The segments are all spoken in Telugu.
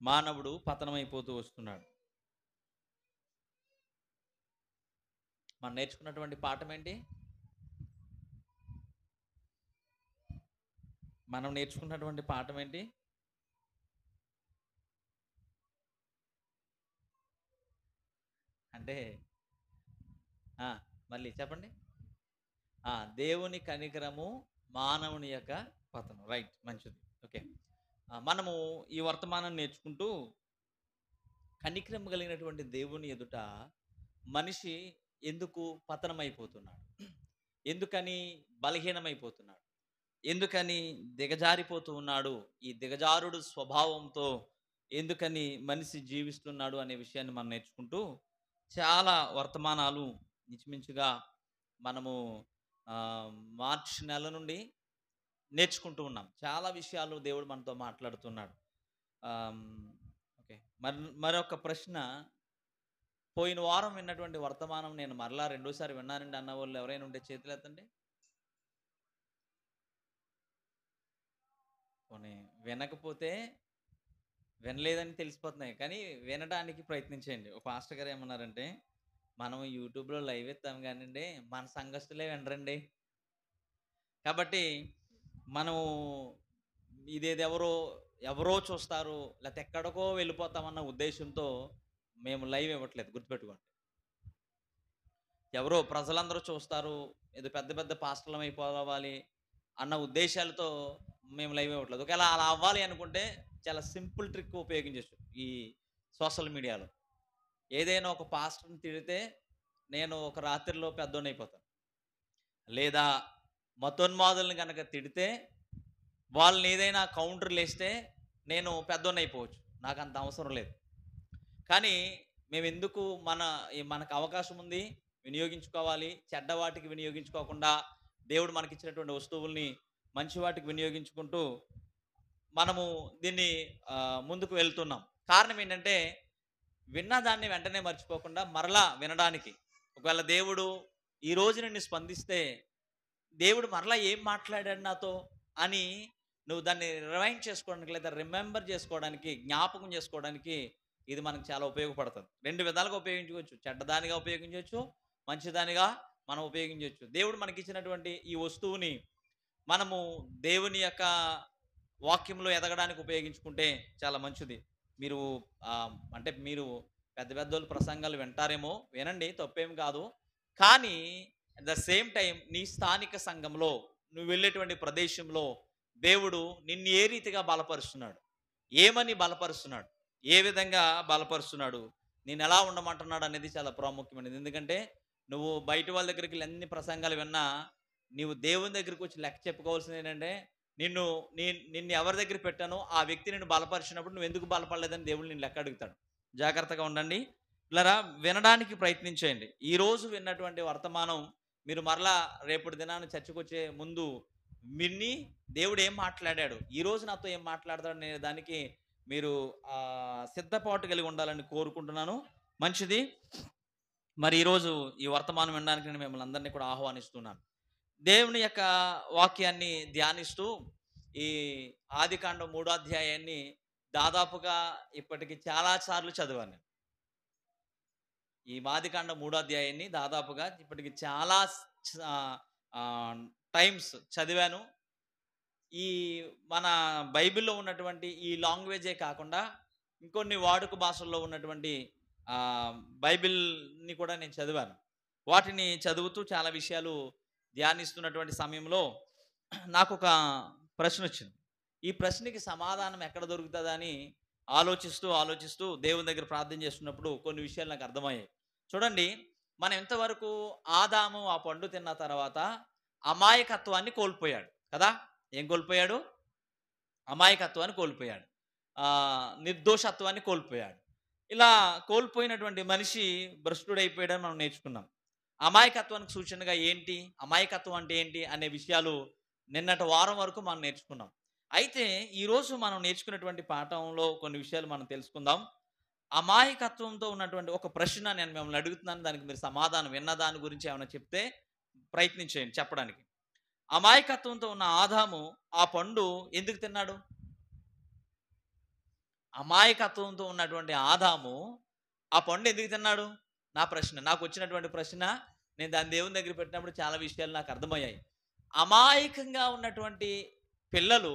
మానవుడు పతనమైపోతూ వస్తున్నాడు. మనం నేర్చుకున్నటువంటి పాఠం ఏంటి? మనం నేర్చుకున్నటువంటి పాఠం ఏంటి? అంటే ఆ! మళ్ళీ చెప్పండి. దేవుని కనికరము, మానవుని యొక్క పతనం. రైట్. మంచిది. ఓకే. మనము ఈ వర్తమానం నేర్చుకుంటూ కనికరము కలిగినటువంటి దేవుని ఎదుట మనిషి ఎందుకు పతనమైపోతున్నాడు? ఎందుకని బలహీనమైపోతున్నాడు? ఎందుకని దిగజారిపోతూ ఉన్నాడు? ఈ దిగజారుడు స్వభావంతో ఎందుకని మనిషి జీవిస్తున్నాడు అనే విషయాన్ని మనం నేర్చుకుంటూ చాలా వర్తమానాలు ఇంచుమించుగా మనము మార్చ్ నెల నుండి నేర్చుకుంటూ ఉన్నాం. చాలా విషయాలు దేవుడు మనతో మాట్లాడుతున్నాడు. ఆమ్, ఓకే. మరొక ప్రశ్న, పోయిన వారం విన్నటువంటి వర్తమానం నేను మరలా రెండోసారి విన్నానండి అన్న వాళ్ళు ఎవరైనా ఉంటే చేతులు ఎత్తండి. పోనీ వినకపోతే వినలేదని తెలిసిపోతున్నాయి, కానీ వినడానికి ప్రయత్నించేయండి. ఒక పాస్టర్ గారు ఏమన్నారంటే, మనం యూట్యూబ్లో లైవ్ ఇస్తాం కానివ్వండి, మన సంఘస్థులే వినరండి. కాబట్టి మనం ఇదేది ఎవరో ఎవరో చూస్తారు, లేకపోతే ఎక్కడికో వెళ్ళిపోతామన్న ఉద్దేశంతో మేము లైవ్ ఇవ్వట్లేదు. గుర్తుపెట్టుకోండి. ఎవరో ప్రజలందరూ చూస్తారు, ఏదో పెద్ద పెద్ద పాస్టర్లం అయిపోవాలి అన్న ఉద్దేశాలతో మేము లైవ్ ఇవ్వట్లేదు. ఒకవేళ అలా అవ్వాలి అనుకుంటే చాలా సింపుల్ ట్రిక్ ఉపయోగించవచ్చు ఈ సోషల్ మీడియాలో. ఏదైనా ఒక పాస్టర్ని తిడితే నేను ఒక రాత్రిలో పెద్దోడిని అయిపోతాను, లేదా మతోన్మాదుల్ని కనుక తిడితే వాళ్ళని ఏదైనా కౌంటర్లు వేస్తే నేను పెద్దోడిని అయిపోవచ్చు. నాకు అంత అవసరం లేదు. కానీ మేము ఎందుకు మనకు అవకాశం ఉంది, వినియోగించుకోవాలి. చెడ్డ వాటికి వినియోగించుకోకుండా దేవుడు మనకిచ్చినటువంటి వస్తువుల్ని మంచి వాటికి వినియోగించుకుంటూ మనము దీన్ని ముందుకు వెళ్తున్నాం. కారణం ఏంటంటే, విన్నదాన్ని వెంటనే మర్చిపోకుండా మరలా వినడానికి. ఒకవేళ దేవుడు ఈ రోజు నిన్ను స్పందిస్తే, దేవుడు మరలా ఏం మాట్లాడాడు నాతో అని నువ్వు దాన్ని రిమైండ్ చేసుకోవడానికి, లేదా రిమెంబర్ చేసుకోవడానికి, జ్ఞాపకం చేసుకోవడానికి ఇది మనకు చాలా ఉపయోగపడుతుంది. రెండు విధాలుగా ఉపయోగించుకోవచ్చు. చెడ్డదానిగా ఉపయోగించవచ్చు, మంచిదానిగా మనం ఉపయోగించవచ్చు. దేవుడు మనకిచ్చినటువంటి ఈ వస్తువుని మనము దేవుని యొక్క వాక్యంలో ఎదగడానికి ఉపయోగించుకుంటే చాలా మంచిది. మీరు అంటే మీరు పెద్ద పెద్దోళ్ళు ప్రసంగాలు వింటారేమో, వినండి, తప్పేం కాదు. కానీ అట్ ద సేమ్ టైం నీ స్థానిక సంఘంలో, నువ్వు వెళ్ళేటువంటి ప్రదేశంలో దేవుడు నిన్ను ఏ రీతిగా బలపరుస్తున్నాడు, ఏమని బలపరుస్తున్నాడు, ఏ విధంగా బలపరుస్తున్నాడు, నేను ఎలా ఉండమంటున్నాడు అనేది చాలా ప్రాముఖ్యమైనది. ఎందుకంటే నువ్వు బయట వాళ్ళ దగ్గరికి ఎన్ని ప్రసంగాలు విన్నా, నీవు దేవుని దగ్గరికి వచ్చి లెక్క చెప్పుకోవాల్సింది ఏంటంటే, నిన్ను ఎవరి దగ్గర పెట్టానో ఆ వ్యక్తి నిన్ను బలపరిచినప్పుడు నువ్వు ఎందుకు బలపడలేదని దేవుడు నిన్ను లెక్క అడుగుతాడు. జాగ్రత్తగా ఉండండి. ఇలా వినడానికి ప్రయత్నించేయండి. ఈరోజు విన్నటువంటి వర్తమానం మీరు మరలా రేపటి దినాన్ని చర్చకు వచ్చే ముందు విన్ని, దేవుడు ఏం మాట్లాడాడు, ఈరోజు నాతో ఏం మాట్లాడతాడు అనే దానికి మీరు సిద్ధపాటు కలిగి ఉండాలని కోరుకుంటున్నాను. మంచిది. మరి ఈరోజు ఈ వర్తమానం వినడానికి నేను మిమ్మల్ని అందరినీ కూడా ఆహ్వానిస్తున్నాను. దేవుని యొక్క వాక్యాన్ని ధ్యానిస్తూ ఈ ఆదికాండం 3వ అధ్యాయాన్ని దాదాపుగా ఇప్పటికి చాలా సార్లు చదివాను. ఈ ఆదికాండం 3వ అధ్యాయాన్ని దాదాపుగా ఇప్పటికి చాలా టైమ్స్ చదివాను. ఈ మన బైబిల్లో ఉన్నటువంటి ఈ లాంగ్వేజే కాకుండా ఇంకొన్ని వాడుక భాషల్లో ఉన్నటువంటి బైబిల్ని కూడా నేను చదివాను. వాటిని చదువుతూ చాలా విషయాలు ధ్యానిస్తున్నటువంటి సమయంలో నాకు ఒక ప్రశ్న వచ్చింది. ఈ ప్రశ్నకి సమాధానం ఎక్కడ దొరుకుతుందని ఆలోచిస్తూ దేవుని దగ్గర ప్రార్థన చేస్తున్నప్పుడు కొన్ని విషయాలు నాకు అర్థమయ్యాయి. చూడండి, మనం ఇంతవరకు ఆదాము ఆ పండు తిన్న తర్వాత అమాయకత్వాన్ని కోల్పోయాడు కదా. ఏం కోల్పోయాడు? అమాయకత్వాన్ని కోల్పోయాడు, నిర్దోషత్వాన్ని కోల్పోయాడు. ఇలా కోల్పోయినటువంటి మనిషి భ్రష్టుడైపోయాడని మనం నేర్చుకున్నాం. అమాయకత్వానికి సూచనగా ఏంటి, అమాయకత్వం అంటే ఏంటి అనే విషయాలు నిన్నటి వారం వరకు మనం నేర్చుకున్నాం. అయితే ఈరోజు మనం నేర్చుకున్నటువంటి పాఠంలో కొన్ని విషయాలు మనం తెలుసుకుందాం. అమాయకత్వంతో ఉన్నటువంటి ఒక ప్రశ్న నేను మిమ్మల్ని అడుగుతున్నాను, దానికి మీరు సమాధానం విన్న దాని గురించి ఏమైనా చెప్తే ప్రయత్నించేయండి చెప్పడానికి. అమాయకత్వంతో ఉన్న ఆదాము ఆ పండు ఎందుకు తిన్నాడు? అమాయకత్వంతో ఉన్నటువంటి ఆదాము ఆ పండు ఎందుకు తిన్నాడు? నా ప్రశ్న. నాకు వచ్చినటువంటి ప్రశ్న. నేను దాన్ని దేవుని దగ్గర పెట్టినప్పుడు చాలా విషయాలు నాకు అర్థమయ్యాయి. అమాయకంగా ఉన్నటువంటి పిల్లలు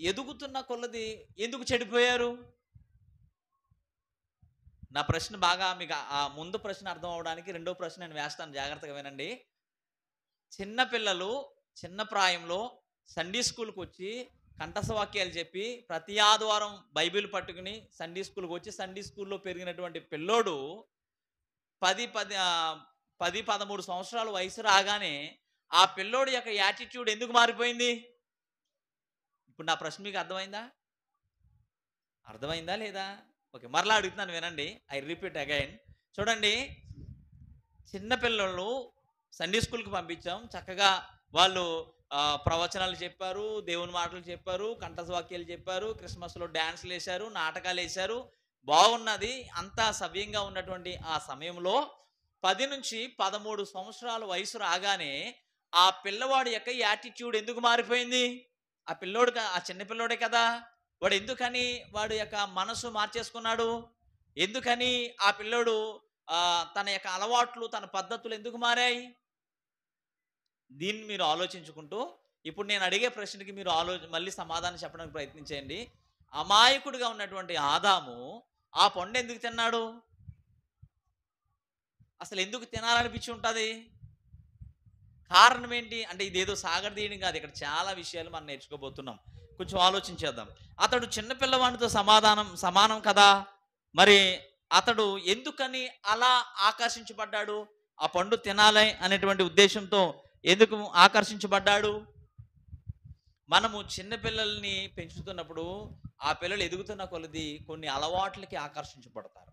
ఎదుగుతున్న కొలది ఎందుకు చెడిపోయారు? నా ప్రశ్న బాగా మీకు ఆ ముందు ప్రశ్న అర్థం అవ్వడానికి రెండో ప్రశ్న నేను వేస్తాను, జాగ్రత్తగా వినండి. చిన్న పిల్లలు చిన్న ప్రాయంలో సండే స్కూల్కి వచ్చి కంఠస్థ వాక్యాలు చెప్పి ప్రతి ఆదివారం బైబిల్ పట్టుకుని సండే స్కూల్కి వచ్చి సండే స్కూల్లో పెరిగినటువంటి పిల్లోడు 13 సంవత్సరాల వయసు రాగానే ఆ పిల్లోడి యొక్క యాటిట్యూడ్ ఎందుకు మారిపోయింది? ఇప్పుడు నా ప్రశ్న మీకు అర్థమైందా? అర్థమైందా లేదా? ఓకే, మరలా అడుగుతున్నాను వినండి. I repeat again. చూడండి, చిన్న పిల్లలు సండే స్కూల్కి పంపించాం. చక్కగా వాళ్ళు ప్రవచనాలు చెప్పారు, దేవుని మాటలు చెప్పారు, కంఠస్వాక్యాలు చెప్పారు, క్రిస్మస్లో డ్యాన్స్లు వేశారు, నాటకాలు వేశారు, బాగున్నది. అంతా సవ్యంగా ఉన్నటువంటి ఆ సమయంలో 10 నుంచి 13 సంవత్సరాల వయసు రాగానే ఆ పిల్లవాడి యొక్క యాటిట్యూడ్ ఎందుకు మారిపోయింది? ఆ పిల్లోడు ఆ చిన్న పిల్లోడే కదా, వాడు ఎందుకని వాడి యొక్క మనసు మార్చేసుకున్నాడు? ఎందుకని ఆ పిల్లోడు తన యొక్క అలవాట్లు, తన పద్ధతులు ఎందుకు మారాయి? దీన్ని మీరు ఆలోచించుకుంటూ ఇప్పుడు నేను అడిగే ప్రశ్నకి మీరు మళ్ళీ సమాధానం చెప్పడానికి ప్రయత్నించండి. అమాయకుడిగా ఉన్నటువంటి ఆదాము ఆ పండు ఎందుకు తిన్నాడు? అసలు ఎందుకు తినాలనిపించి ఉంటుంది? కారణం ఏంటి? అంటే ఇదేదో సాగరదీయడం కాదు, ఇక్కడ చాలా విషయాలు మనం నేర్చుకోబోతున్నాం. కొంచెం ఆలోచించేద్దాం. అతడు చిన్న పిల్లవాడితో సమానం కదా, మరి అతడు ఎందుకని అలా ఆకర్షించబడ్డాడు? ఆ పండు తినాలి అనేటువంటి ఉద్దేశంతో ఎందుకు ఆకర్షించబడ్డాడు? మనము చిన్నపిల్లల్ని పెంచుతున్నప్పుడు ఆ పిల్లలు ఎదుగుతున్న కొలది కొన్ని అలవాట్లకి ఆకర్షించబడతారు,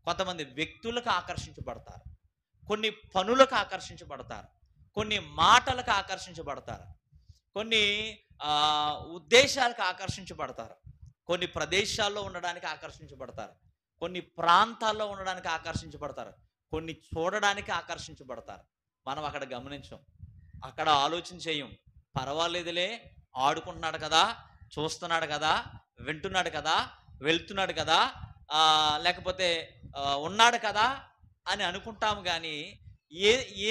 కొంతమంది వ్యక్తులకు ఆకర్షించబడతారు, కొన్ని పనులకు ఆకర్షించబడతారు, కొన్ని మాటలకు ఆకర్షించబడతారు, కొన్ని ఉద్దేశాలకు ఆకర్షించబడతారు, కొన్ని ప్రదేశాల్లో ఉండడానికి ఆకర్షించబడతారు, కొన్ని ప్రాంతాల్లో ఉండడానికి ఆకర్షించబడతారు, కొన్ని చూడడానికి ఆకర్షించబడతారు. మనం అక్కడ గమనించం, అక్కడ ఆలోచన చేయం. పర్వాలేదులే, ఆడుకుంటున్నాడు కదా, చూస్తున్నాడు కదా, వింటున్నాడు కదా, వెళ్తున్నాడు కదా, లేకపోతే ఉన్నాడు కదా అని అనుకుంటాము. కానీ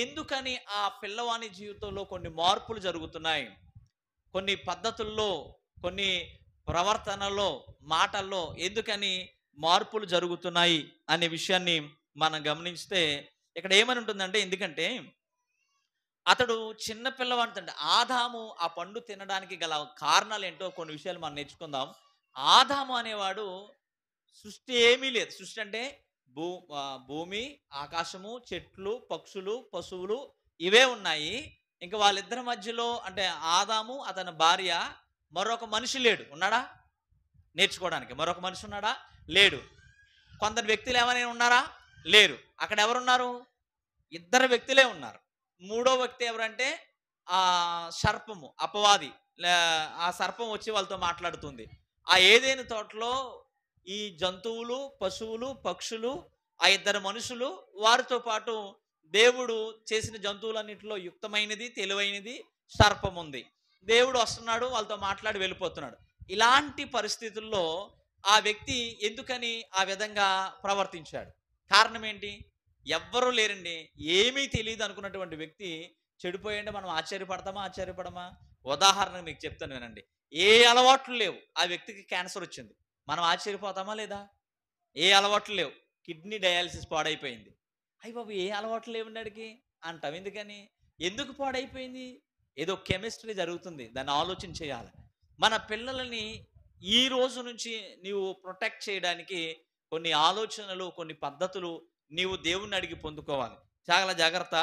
ఎందుకని ఆ పిల్లవాని జీవితంలో కొన్ని మార్పులు జరుగుతున్నాయి, కొన్ని పద్ధతుల్లో, కొన్ని ప్రవర్తనలో, మాటల్లో ఎందుకని మార్పులు జరుగుతున్నాయి అనే విషయాన్ని మనం గమనిస్తే ఇక్కడ ఏమని ఉంటుందంటే, ఎందుకంటే అతడు చిన్న పిల్లవాడు. ఆదాము ఆ పండు తినడానికి గల కారణాలు ఏంటో కొన్ని విషయాలు మనం నేర్చుకుందాం. ఆదాము అనేవాడు సృష్టి ఏమీ లేదు. సృష్టి అంటే భూమి, ఆకాశము, చెట్లు, పక్షులు, పశువులు ఇవే ఉన్నాయి. ఇంకా వాళ్ళిద్దరి మధ్యలో అంటే ఆదాము, అతని భార్య, మరొక మనిషి లేడు. ఉన్నాడా? నేర్చుకోవడానికి మరొక మనిషి ఉన్నాడా? లేడు. కొందరు వ్యక్తులు ఏమైనా ఉన్నారా? లేరు. అక్కడ ఎవరున్నారు? ఇద్దరు వ్యక్తులే ఉన్నారు. మూడో వ్యక్తి ఎవరంటే ఆ సర్పము, అపవాది. ఆ సర్పం వచ్చి వాళ్ళతో మాట్లాడుతుంది. ఆ ఏదైనా తోటలో ఈ జంతువులు, పశువులు, పక్షులు, ఆ ఇద్దరు మనుషులు, వారితో పాటు దేవుడు చేసిన జంతువులన్నింటిలో యుక్తమైనది, తెలివైనది సర్పం ఉంది. దేవుడు వస్తున్నాడు, వాళ్ళతో మాట్లాడి వెళ్ళిపోతున్నాడు. ఇలాంటి పరిస్థితుల్లో ఆ వ్యక్తి ఎందుకని ఆ విధంగా ప్రవర్తించాడు? కారణం ఏంటి? ఎవ్వరూ లేరండి, ఏమీ తెలియదు అనుకున్నటువంటి వ్యక్తి చెడిపోయింటే మనం ఆశ్చర్యపడమా? ఉదాహరణకు మీకు చెప్తాను వినండి. ఏ అలవాట్లు లేవు, ఆ వ్యక్తికి క్యాన్సర్ వచ్చింది, మనం ఆశ్చర్యపోతామా లేదా? ఏ అలవాట్లు లేవు, కిడ్నీ డయాలసిస్ పాడైపోయింది. అయ్య బాబు, ఏ అలవాట్లు లేవున్నాడికి అంటాం. ఎందుకని? ఎందుకు పాడైపోయింది? ఏదో కెమిస్ట్రీ జరుగుతుంది, దాన్ని ఆలోచన చేయాలి. మన పిల్లలని ఈ రోజు నుంచి నీవు ప్రొటెక్ట్ చేయడానికి కొన్ని ఆలోచనలు, కొన్ని పద్ధతులు నీవు దేవుణ్ణి అడిగి పొందుకోవాలి. చాలా జాగ్రత్త.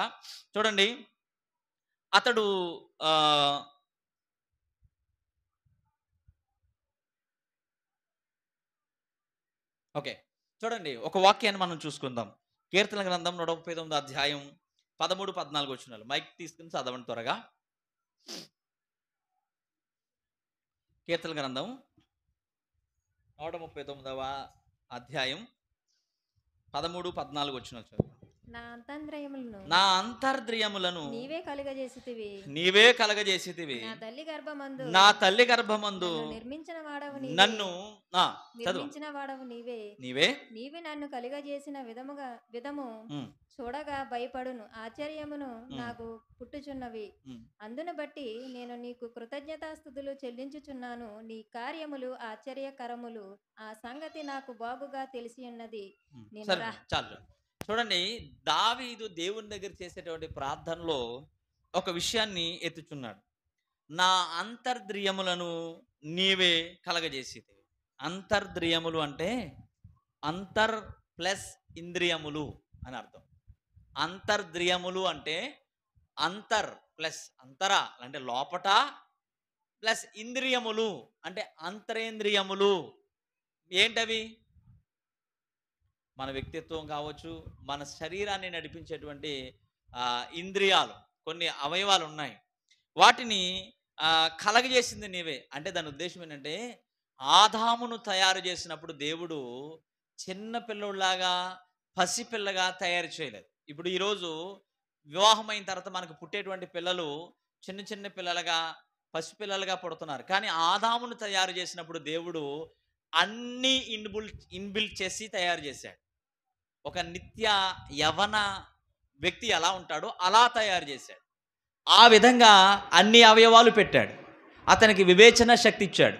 చూడండి, అతడు ఓకే, చూడండి, ఒక వాక్యాన్ని మనం చూసుకుందాం. కీర్తన గ్రంథం 139 అధ్యాయం 13-14 వచనాలు. మైక్ తీసుకుని చదవండి త్వరగా. కీర్తన గ్రంథం 139వ అధ్యాయం 13-14 వచనాలు చదువు. నా అంతర్ద్రియములను నీవే కలగజేసితివి. నా తల్లి గర్భమందు నన్ను నిర్మించిన వాడవు నీవే నన్ను కలుగజేసిన విధము చూడగా భయపడును. ఆశ్చర్యమును నాకు పుట్టుచున్నవి. అందును బట్టి నేను నీకు కృతజ్ఞతాస్తుతులు చెల్లించుచున్నాను. నీ కార్యములు ఆశ్చర్యకరములు. ఆ సంగతి నాకు బాగుగా తెలిసి ఉన్నది. చాలు చూడండి, దావీదు దేవుని దగ్గర చేసేటువంటి ప్రార్థనలో ఒక విషయాన్ని ఎత్తుచున్నాడు. నా అంతర్ద్రియములను నీవే కలగజేసితివి. అంతర్ద్రియములు అంటే అంతర్ ప్లస్ ఇంద్రియములు అని అర్థం. అంతర్ద్రియములు అంటే అంతర్ ప్లస్ అంతర అంటే లోపట ప్లస్ ఇంద్రియములు అంటే అంతరేంద్రియములు. ఏంటవి? మన వ్యక్తిత్వం కావచ్చు, మన శరీరాన్ని నడిపించేటువంటి ఇంద్రియాలు, కొన్ని అవయవాలు ఉన్నాయి. వాటిని కలగజేసింది నీవే అంటే దాని ఉద్దేశం ఏంటంటే, ఆదామును తయారు చేసినప్పుడు దేవుడు చిన్న పిల్లలాగా పసిపిల్లగా తయారు చేయలేదు. ఇప్పుడు ఈరోజు వివాహమైన తర్వాత మనకు పుట్టేటువంటి పిల్లలు చిన్న చిన్న పిల్లలుగా పసిపిల్లలుగా పుడుతున్నారు. కానీ ఆదామును తయారు చేసినప్పుడు దేవుడు అన్నీ ఇన్బిల్ట్ చేసి తయారు చేశాడు. ఒక నిత్య యవన వ్యక్తి ఎలా ఉంటాడో అలా తయారు చేశాడు. ఆ విధంగా అన్ని అవయవాలు పెట్టాడు. అతనికి వివేచన శక్తి ఇచ్చాడు,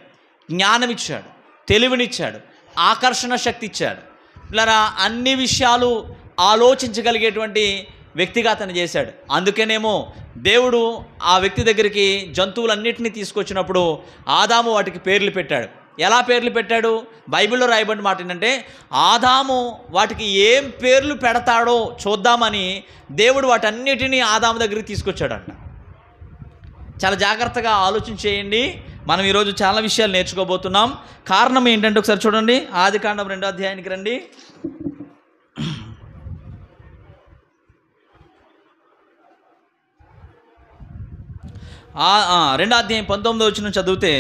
జ్ఞానం ఇచ్చాడు, తెలివినిచ్చాడు, ఆకర్షణ శక్తి ఇచ్చాడు. ఇలా అన్ని విషయాలు ఆలోచించగలిగేటువంటి వ్యక్తిగా అతను చేశాడు. అందుకేనేమో దేవుడు ఆ వ్యక్తి దగ్గరికి జంతువులన్నింటినీ తీసుకొచ్చినప్పుడు ఆదాము వాటికి పేర్లు పెట్టాడు. ఎలా పేర్లు పెట్టాడు? బైబిల్లో రాయబడిన మాట ఏంటంటే, ఆదాము వాటికి ఏం పేర్లు పెడతాడో చూద్దామని దేవుడు వాటన్నిటినీ ఆదాము దగ్గరికి తీసుకొచ్చాడంట. చాలా జాగ్రత్తగా ఆలోచన చేయండి. మనం ఈరోజు చాలా విషయాలు నేర్చుకోబోతున్నాం. కారణం ఏంటంటే ఒకసారి చూడండి, ఆదికాండం 2వ అధ్యాయానికి రండి. రెండో అధ్యాయం 19వ వచనం చదివితే,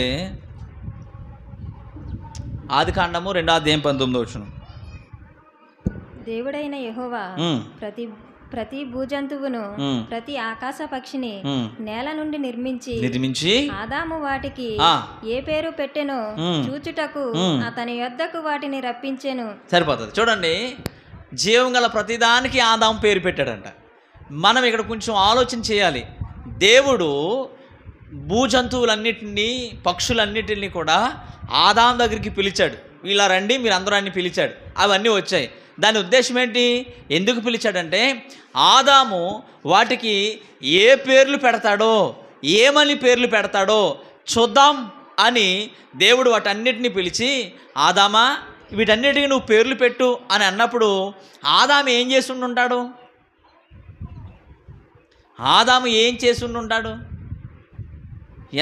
ఆదికాండము 2వ అధ్యాయం 19వ వచనం. దేవుడైన యెహోవా ప్రతి భూజంతువును ప్రతి ఆకాశ పక్షిని నేల నుండి నిర్మించి ఆదాము వాటికి ఏ పేరు పెట్టెనో చూచుటకు అతని యొద్దకు వాటిని రప్పించెను. సరిపోతుంది. చూడండి, జీవం గల ప్రతిదానికి ఆదాము పేరు పెట్టాడంట. మనం ఇక్కడ కొంచెం ఆలోచన చేయాలి. దేవుడు భూజంతువులన్నిటినీ, పక్షులన్నిటిని కూడా ఆదాము దగ్గరికి పిలిచాడు. ఇలా రండి మీరు అందరూ అన్ని పిలిచాడు. అవన్నీ వచ్చాయి. దాని ఉద్దేశం ఏంటి? ఎందుకు పిలిచాడంటే, ఆదాము వాటికి ఏ పేర్లు పెడతాడో, ఏమని పేర్లు పెడతాడో చూద్దాం అని దేవుడు వాటన్నిటిని పిలిచి, ఆదామా వీటన్నిటికీ నువ్వు పేర్లు పెట్టు అని అన్నప్పుడు ఆదాము ఏం చేసి ఉంటాడు? ఆదాము ఏం చేసి ఉంటాడు?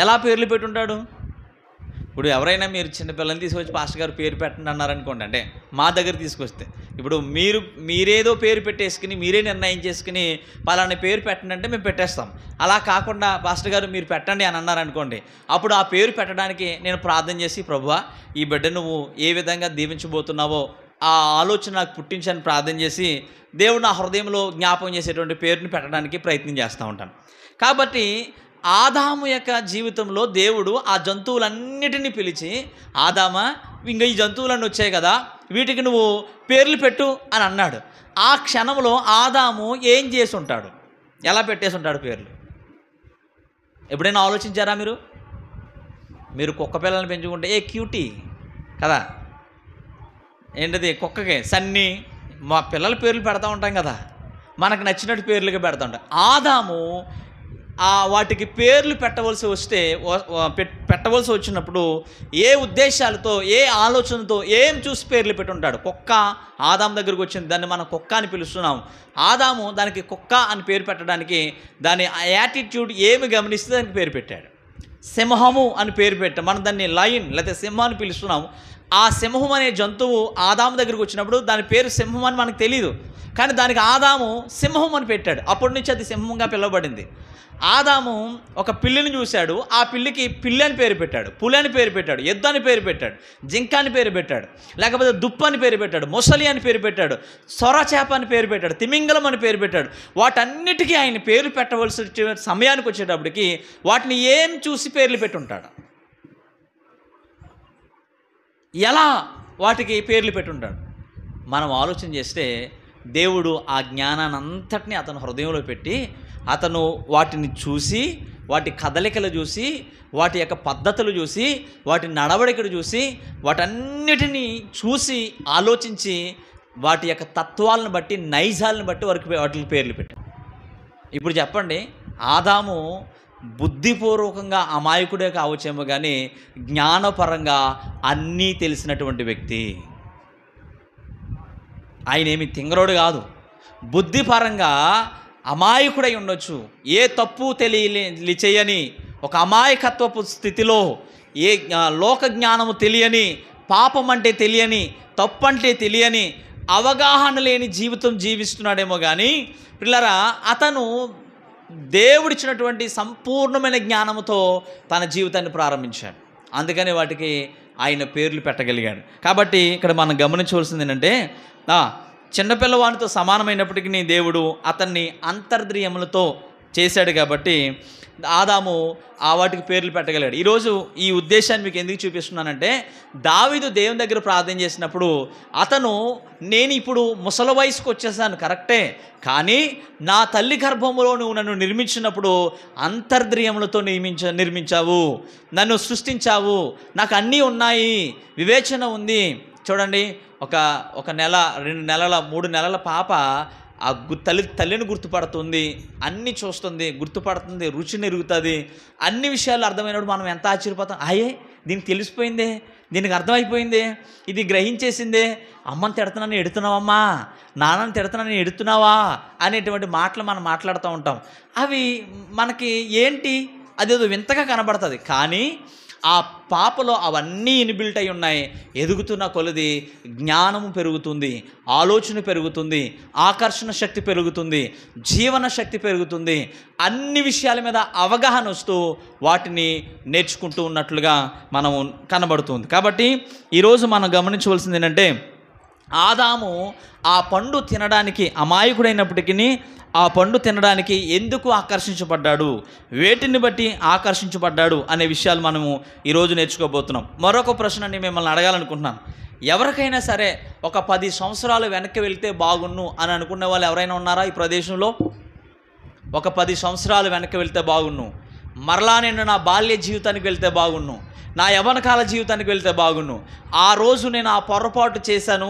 ఎలా పేర్లు పెట్టుంటాడు? ఇప్పుడు ఎవరైనా మీరు చిన్నపిల్లల్ని తీసుకొచ్చి పాస్టర్ గారు పేరు పెట్టండి అన్నారనుకోండి, అంటే మా దగ్గర తీసుకొస్తే, ఇప్పుడు మీరేదో పేరు పెట్టేసుకుని మీరే నిర్ణయం చేసుకుని పలానా పేరు పెట్టండి అంటే మేము పెట్టేస్తాం. అలా కాకుండా పాస్టర్ గారు మీరు పెట్టండి అని అన్నారనుకోండి, అప్పుడు ఆ పేరు పెట్టడానికి నేను ప్రార్థన చేసి, ప్రభువా ఈ బిడ్డ నువ్వు ఏ విధంగా దీవించబోతున్నావో ఆ ఆలోచన నాకు పుట్టించని ప్రార్థన చేసి దేవుడు నా హృదయంలో జ్ఞాపకం చేసేటువంటి పేరుని పెట్టడానికి ప్రయత్నం చేస్తూ ఉంటాను. కాబట్టి ఆదాము యొక్క జీవితంలో దేవుడు ఆ జంతువులన్నిటినీ పిలిచి, ఆదామా ఇంకా ఈ జంతువులన్నీ వచ్చాయి కదా, వీటికి నువ్వు పేర్లు పెట్టు అని అన్నాడు. ఆ క్షణంలో ఆదాము ఏం చేసి ఉంటాడు? ఎలా పెట్టేసి ఉంటాడు పేర్లు? ఎప్పుడైనా ఆలోచించారా మీరు కుక్క పిల్లల్ని పెంచుకుంటే ఏ క్యూటీ కదా, ఏంటది కుక్కకి సన్నీ, మా పిల్లల పేర్లు పెడతా ఉంటాం కదా, మనకు నచ్చినట్టు పేర్లుగా పెడతా ఉంటాం. ఆదాము వాటికి పేర్లు పెట్టవలసి వచ్చినప్పుడు ఏ ఉద్దేశాలతో, ఏ ఆలోచనతో, ఏం చూసి పేర్లు పెట్టుంటాడు? కుక్క ఆదాము దగ్గరకు వచ్చింది, దాన్ని మనం కుక్క అని పిలుస్తున్నాం. ఆదాము దానికి కుక్క అని పేరు పెట్టడానికి దాని యాటిట్యూడ్ ఏమి గమనిస్తే దానికి పేరు పెట్టాడు. సింహము అని పేరు పెట్టాం. మనం దాన్ని లయన్ లేకపోతే సింహం అని పిలుస్తున్నాం. ఆ సింహం అనే జంతువు ఆదాము దగ్గరికి వచ్చినప్పుడు దాని పేరు సింహం అని మనకు తెలియదు, కానీ దానికి ఆదాము సింహం అని పెట్టాడు. అప్పటి నుంచి అది సింహంగా పిలువబడింది. ఆదాము ఒక పిల్లిని చూశాడు, ఆ పిల్లికి పిల్లి అని పేరు పెట్టాడు, పులి అని పేరు పెట్టాడు, ఎద్దు అని పేరు పెట్టాడు, జింక అని పేరు పెట్టాడు, లేకపోతే దుప్ప అని పేరు పెట్టాడు, మొసలి అని పేరు పెట్టాడు, సొర చేప అని పేరు పెట్టాడు, తిమింగలం అని పేరు పెట్టాడు. వాటన్నిటికీ ఆయన పేరు పెట్టవలసి సమయానికి వచ్చేటప్పటికి వాటిని ఏం చూసి పేర్లు పెట్టుంటాడు? ఎలా వాటికి పేర్లు పెట్టుంటాడు? మనం ఆలోచన చేస్తే దేవుడు ఆ జ్ఞానాన్ని అంతటినీ అతను హృదయంలో పెట్టి, అతను వాటిని చూసి, వాటి కదలికలు చూసి, వాటి యొక్క పద్ధతులు చూసి, వాటి నడవడికలు చూసి, వాటన్నిటినీ చూసి ఆలోచించి, వాటి యొక్క తత్వాలను బట్టి, నైజాలను బట్టి వాటికి పేర్లు పెట్టాడు. ఇప్పుడు చెప్పండి, ఆదాము బుద్ధిపూర్వకంగా అమాయకుడే కావచ్చేమో కానీ జ్ఞానపరంగా అన్నీ తెలిసినటువంటి వ్యక్తి. ఆయన ఏమి తింగరోడు కాదు. బుద్ధిపరంగా అమాయకుడై ఉండొచ్చు, ఏ తప్పు చేయని ఒక అమాయకత్వపు స్థితిలో, ఏ లోక జ్ఞానము తెలియని, పాపం అంటే తెలియని, తప్పు అంటే తెలియని, అవగాహన లేని జీవితం జీవిస్తున్నాడేమో కానీ పిల్లరా, అతను దేవుడిచ్చినటువంటి సంపూర్ణమైన జ్ఞానముతో తన జీవితాన్ని ప్రారంభించాడు. అందుకని వాటికి ఆయన పేర్లు పెట్టగలిగాడు. కాబట్టి ఇక్కడ మనం గమనించవలసింది ఏంటంటే, చిన్నపిల్లవానితో సమానమైనప్పటికీ దేవుడు అతన్ని అంతర్ద్రియములతో చేశాడు. కాబట్టి ఆదాము ఆ వాటికి పేర్లు పెట్టగలిగాడు. ఈరోజు ఈ ఉద్దేశాన్ని మీకు ఎందుకు చూపిస్తున్నానంటే, దావీదు దేవుని దగ్గర ప్రార్థన చేసినప్పుడు అతను, నేను ఇప్పుడు ముసలి వయసుకు వచ్చేసాను కరెక్టే, కానీ నా తల్లి గర్భములో నువ్వు నన్ను నిర్మించినప్పుడు అంతర్ద్రియములతో నిర్మించావు, నన్ను సృష్టించావు, నాకు అన్నీ ఉన్నాయి, వివేచన ఉంది. చూడండి, ఒక నెల, 2 నెలల, 3 నెలల పాప ఆ తల్లిని గుర్తుపడుతుంది, అన్నీ చూస్తుంది, గుర్తుపడుతుంది, రుచిని ఎరుగుతుంది, అన్ని విషయాలు అర్థమైనప్పుడు మనం ఎంత ఆశ్చర్యపోతాం. దీనికి తెలిసిపోయిందే, దీనికి అర్థమైపోయిందే, ఇది గ్రహించేసిందే, అమ్మని తిడుతున్నాను ఎడుతున్నావమ్మా, నాన్నని తిడుతున్నాను ఎడుతున్నావా అనేటువంటి మాటలు మనం మాట్లాడుతూ ఉంటాం. అవి మనకి ఏంటి, అదేదో వింతగా కనబడుతుంది, కానీ ఆ పాపలో అవన్నీ ఇన్బిల్ట్ అయి ఉన్నాయి. ఎదుగుతున్న కొలది జ్ఞానము పెరుగుతుంది, ఆలోచన పెరుగుతుంది, ఆకర్షణ శక్తి పెరుగుతుంది, జీవన శక్తి పెరుగుతుంది, అన్ని విషయాల మీద అవగాహన వస్తూ వాటిని నేర్చుకుంటూ ఉన్నట్లుగా మనము కనబడుతుంది. కాబట్టి ఈరోజు మనం గమనించవలసింది ఏంటంటే, ఆదాము ఆ పండు తినడానికి అమాయకుడైనప్పటికీ ఆ పండు తినడానికి ఎందుకు ఆకర్షించబడ్డాడు, వేటిని బట్టి ఆకర్షించబడ్డాడు అనే విషయాలు మనము ఈరోజు నేర్చుకోబోతున్నాం. మరొక ప్రశ్నని మిమ్మల్ని అడగాలనుకుంటున్నాను. ఎవరికైనా సరే ఒక 10 సంవత్సరాలు వెనక్కి వెళ్తే బాగున్ను అని అనుకునే వాళ్ళు ఎవరైనా ఉన్నారా ఈ ప్రదేశంలో? ఒక 10 సంవత్సరాలు వెనక్కి వెళ్తే బాగున్ను, మరలా నేను నా బాల్య జీవితానికి వెళ్తే బాగున్ను, నా యవ్వనకాల జీవితానికి వెళ్తే బాగున్ను, ఆ రోజు నేను ఆ పొరపాటు చేశాను,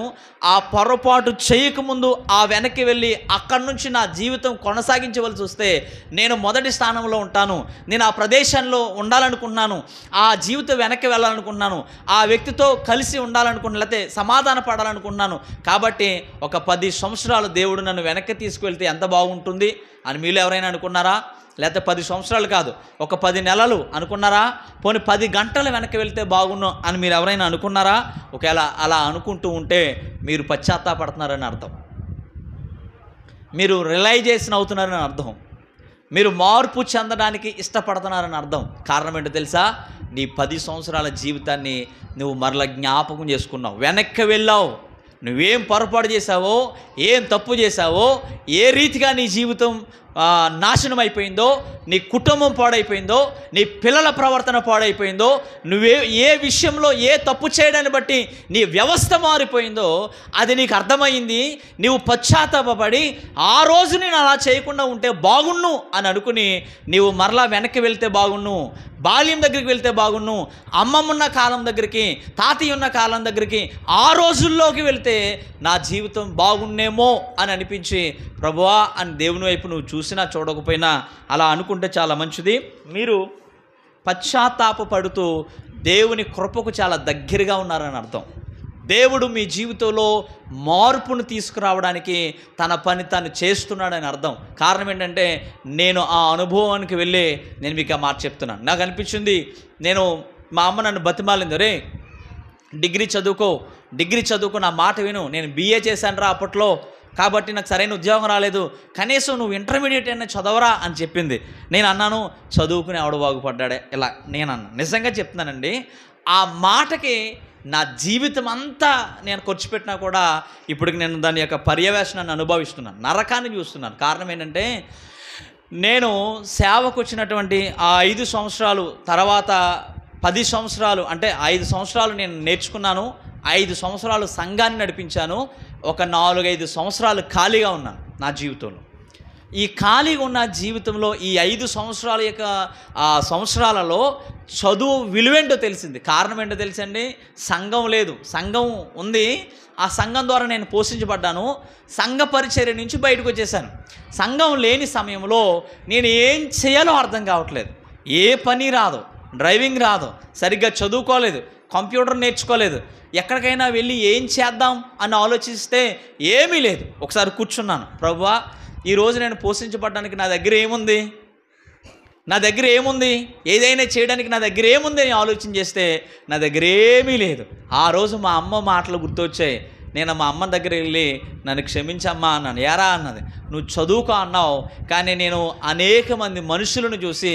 ఆ పొరపాటు చేయకముందు ఆ వెనక్కి వెళ్ళి అక్కడి నుంచి నా జీవితం కొనసాగించవలసి వస్తే నేను మొదటి స్థానంలో ఉంటాను, నేను ఆ ప్రదేశంలో ఉండాలనుకున్నాను, ఆ జీవితం వెనక్కి వెళ్ళాలనుకున్నాను, ఆ వ్యక్తితో కలిసి ఉండాలనుకున్నాను, లేకపోతే సమాధాన పడాలనుకున్నాను. కాబట్టి ఒక 10 సంవత్సరాలు దేవుడు నన్ను వెనక్కి తీసుకువెళ్తే ఎంత బాగుంటుంది అని మీలో ఎవరైనా అనుకున్నారా? లేకపోతే 10 సంవత్సరాలు కాదు, ఒక 10 నెలలు అనుకున్నారా? పోనీ 10 గంటలు వెనక్కి వెళ్తే బాగున్ను అని మీరు ఎవరైనా అనుకున్నారా? ఒకవేళ అలా అనుకుంటూ ఉంటే మీరు పశ్చాత్తాపడుతున్నారని అర్థం, మీరు రియలైజేషన్ అవుతున్నారని అర్థం, మీరు మార్పు చెందడానికి ఇష్టపడుతున్నారని అర్థం. కారణం ఏంటో తెలుసా? నీ 10 సంవత్సరాల జీవితాన్ని నువ్వు మరలా జ్ఞాపకం చేసుకున్నావు, వెనక్కి వెళ్ళావు, నువ్వేం పొరపాటు చేశావో, ఏం తప్పు చేశావో, ఏ రీతిగా నీ జీవితం నాశనం అయిపోయిందో, నీ కుటుంబం పాడైపోయిందో, నీ పిల్లల ప్రవర్తన పాడైపోయిందో, ఏ విషయంలో ఏ తప్పు చేయడాన్ని బట్టి నీ వ్యవస్థ మారిపోయిందో అది నీకు అర్థమైంది. నీవు పశ్చాత్తాపపడి ఆ రోజు నేను అలా చేయకుండా ఉంటే బాగున్ను అని అనుకుని నీవు మరలా వెనక్కి వెళ్తే బాగున్ను, బాల్యం దగ్గరికి వెళ్తే బాగున్ను, అమ్మమ్మ ఉన్న కాలం దగ్గరికి, తాతయ్య ఉన్న కాలం దగ్గరికి, ఆ రోజుల్లోకి వెళ్తే నా జీవితం బాగున్నేమో అని అనిపించి ప్రభువా అని దేవుని వైపు నువ్వు చూసినా చూడకపోయినా అలా అనుకుంటే చాలా మంచిది. మీరు పశ్చాత్తాపపడుతూ దేవుని కృపకు చాలా దగ్గరగా ఉన్నారని అర్థం. దేవుడు మీ జీవితంలో మార్పును తీసుకురావడానికి తన పని తాను చేస్తున్నాడని అర్థం. కారణం ఏంటంటే నేను ఆ అనుభవానికి వెళ్ళి నేను మీకు ఆ మాట చెప్తున్నాను. నాకు అనిపించింది, మా అమ్మ నన్ను బతిమాలింది, రే డిగ్రీ చదువుకో, నా మాట విను, నేను BA చేశాను రా అప్పట్లో, కాబట్టి నాకు సరైన ఉద్యోగం రాలేదు, కనీసం నువ్వు ఇంటర్మీడియట్ అయినా చదవరా అని చెప్పింది. నేను అన్నాను, చదువుకుని ఎవడు బాగుపడ్డాడే ఇలా నేను అన్నా. నిజంగా చెప్తున్నానండి, ఆ మాటకి నా జీవితం అంతా నేను ఖర్చు పెట్టినా కూడా ఇప్పటికి నేను దాని యొక్క పర్యవేక్షణాన్ని అనుభవిస్తున్నాను, నరకాన్ని చూస్తున్నాను. కారణం ఏంటంటే, నేను సేవకు వచ్చినటువంటి ఆ 5 సంవత్సరాలు తర్వాత 10 సంవత్సరాలు, అంటే 5 సంవత్సరాలు నేను నేర్చుకున్నాను, 5 సంవత్సరాలు సంఘాన్ని నడిపించాను, ఒక 4-5 సంవత్సరాలు ఖాళీగా ఉన్నాను నా జీవితంలో. ఈ ఖాళీగా ఉన్న జీవితంలో ఈ 5 సంవత్సరాల యొక్క సంవత్సరాలలో చదువు విలువేంటో తెలిసింది. కారణం ఏంటో తెలుసండి, సంఘం లేదు, సంఘం ఉంది, ఆ సంఘం ద్వారా నేను పోషించబడ్డాను, సంఘ పరిచర్య నుంచి బయటకు వచ్చేసాను. సంఘం లేని సమయంలో నేను ఏం చేయాలో అర్థం కావట్లేదు, ఏ పని రాదు, డ్రైవింగ్ రాదు, సరిగ్గా చదువుకోలేదు, కంప్యూటర్ నేర్చుకోలేదు, ఎక్కడికైనా వెళ్ళి ఏం చేద్దాం అని ఆలోచిస్తే ఏమీ లేదు. ఒకసారి కూర్చున్నాను, ప్రభువా ఈరోజు నేను పోషించబడడానికి నా దగ్గర ఏముంది, ఏదైనా చేయడానికి నా దగ్గర ఏముంది అని ఆలోచన చేస్తే నా దగ్గర ఏమీ లేదు. ఆ రోజు మా అమ్మ మాటలు గుర్తొచ్చాయి. నేను మా అమ్మ దగ్గర వెళ్ళి, నన్ను క్షమించమ్మా అన్నాను. ఎరా అన్నది, నువ్వు చదువుకో అన్నావు, కానీ నేను అనేక మంది మనుషులను చూసి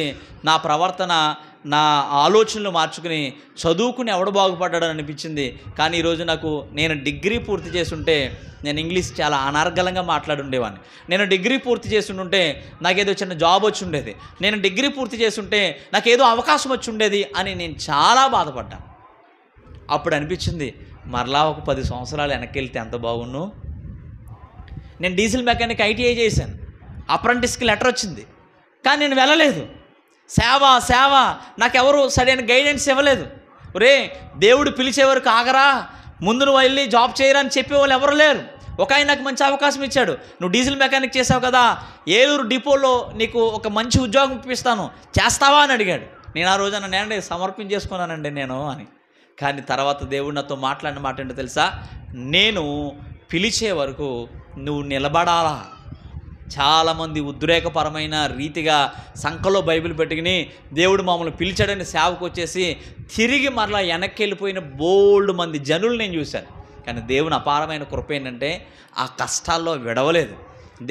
నా ప్రవర్తన, నా ఆలోచనలు మార్చుకుని చదువుకుని ఎవడు బాగుపడ్డాడని అనిపించింది. కానీ ఈరోజు నేను డిగ్రీ పూర్తి చేసుంటే నేను ఇంగ్లీష్ చాలా అనర్గళంగా మాట్లాడుండేవాడిని. నేను డిగ్రీ పూర్తి చేసుంటే నాకేదో చిన్న జాబ్ వచ్చి ఉండేది. నేను డిగ్రీ పూర్తి చేసుంటే నాకేదో అవకాశం వచ్చి ఉండేది అని నేను చాలా బాధపడ్డాను. అప్పుడు అనిపించింది, మరలా ఒక 10 సంవత్సరాలు వెనక్కి వెళ్తే ఎంత బాగుండు. నేను డీజిల్ మెకానిక్ ITI చేశాను, అప్రెంటిస్కి లెటర్ వచ్చింది, కానీ నేను వెళ్ళలేదు. సేవ నాకెవరు సరైన గైడెన్స్ ఇవ్వలేదు. ఒరే దేవుడు పిలిచేవరకు ఆగరా, ముందు నువ్వు వెళ్ళి జాబ్ చేయరా అని చెప్పేవాళ్ళు ఎవరు లేరు. ఒక ఆయన నాకు మంచి అవకాశం ఇచ్చాడు, నువ్వు డీజిల్ మెకానిక్ చేసావు కదా, ఏలూరు డిపోలో నీకు ఒక మంచి ఉద్యోగం ఇప్పిస్తాను, చేస్తావా అని అడిగాడు. నేను ఆ రోజున నేను సమర్పించేసుకున్నానండి నేను అని. కానీ తర్వాత దేవుడు నాతో మాట్లాడిన మాట ఏంటో తెలుసా, నేను పిలిచే వరకు నువ్వు నిలబడాలా. చాలామంది ఉద్రేకపరమైన రీతిగా సంఖలో బైబిల్ పెట్టుకుని దేవుడు మమ్మల్ని పిలిచాడని సేవకు వచ్చేసి తిరిగి మరలా వెనక్కి వెళ్ళిపోయిన బోల్డ్ మంది జనులు నేను చూశాను. కానీ దేవుని అపారమైన కృప ఏంటంటే, ఆ కష్టాల్లో విడవలేదు.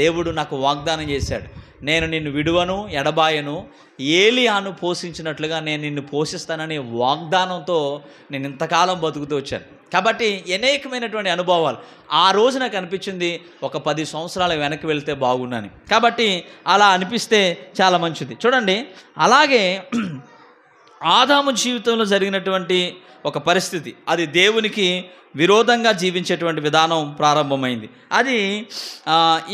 దేవుడు నాకు వాగ్దానం చేశాడు, నేను నిన్ను విడువను, ఎడబాయను, ఏలియాను పోషించినట్లుగా నేను నిన్ను పోషిస్తాననే వాగ్దానంతో నేను ఇంతకాలం బతుకుతూ వచ్చాను. కాబట్టి అనేకమైనటువంటి అనుభవాలు. ఆ రోజు నాకు అనిపించింది, ఒక 10 సంవత్సరాలు వెనక్కి వెళ్తే బాగున్నాను. కాబట్టి అలా అనిపిస్తే చాలా మంచిది. చూడండి, అలాగే ఆదాము జీవితంలో జరిగినటువంటి ఒక పరిస్థితి, అది దేవునికి విరోధంగా జీవించేటువంటి విధానం ప్రారంభమైంది. అది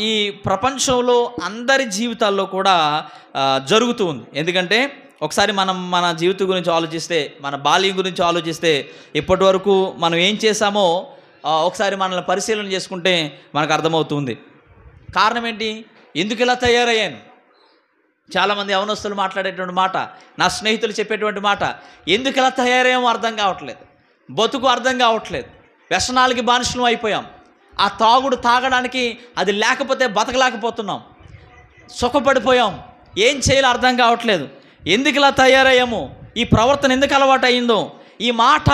ఈ ప్రపంచంలో అందరి జీవితాల్లో కూడా జరుగుతూ ఉంది. ఎందుకంటే ఒకసారి మన జీవితం గురించి ఆలోచిస్తే, మన బాల్యం గురించి ఆలోచిస్తే, ఇప్పటి వరకు మనం ఏం చేశామో ఒకసారి మనల్ని పరిశీలన చేసుకుంటే మనకు అర్థమవుతుంది. కారణం ఏంటి, ఎందుకు ఇలా తయారయ్యాను? చాలామంది యవనస్తులు మాట్లాడేటువంటి మాట, నా స్నేహితులు చెప్పేటువంటి మాట, ఎందుకు ఇలా తయారయ్యామో అర్థం కావట్లేదు, బతుకు అర్థం కావట్లేదు, వ్యసనాలకి బానిసలం అయిపోయాం, ఆ తాగుడు తాగడానికి అది లేకపోతే బతకలేకపోతున్నాం, సుఖపడిపోయాం, ఏం చేయాలో అర్థం కావట్లేదు, ఎందుకు ఇలా తయారయ్యాము, ఈ ప్రవర్తన ఎందుకు అలవాటు అయిందో, ఈ మాట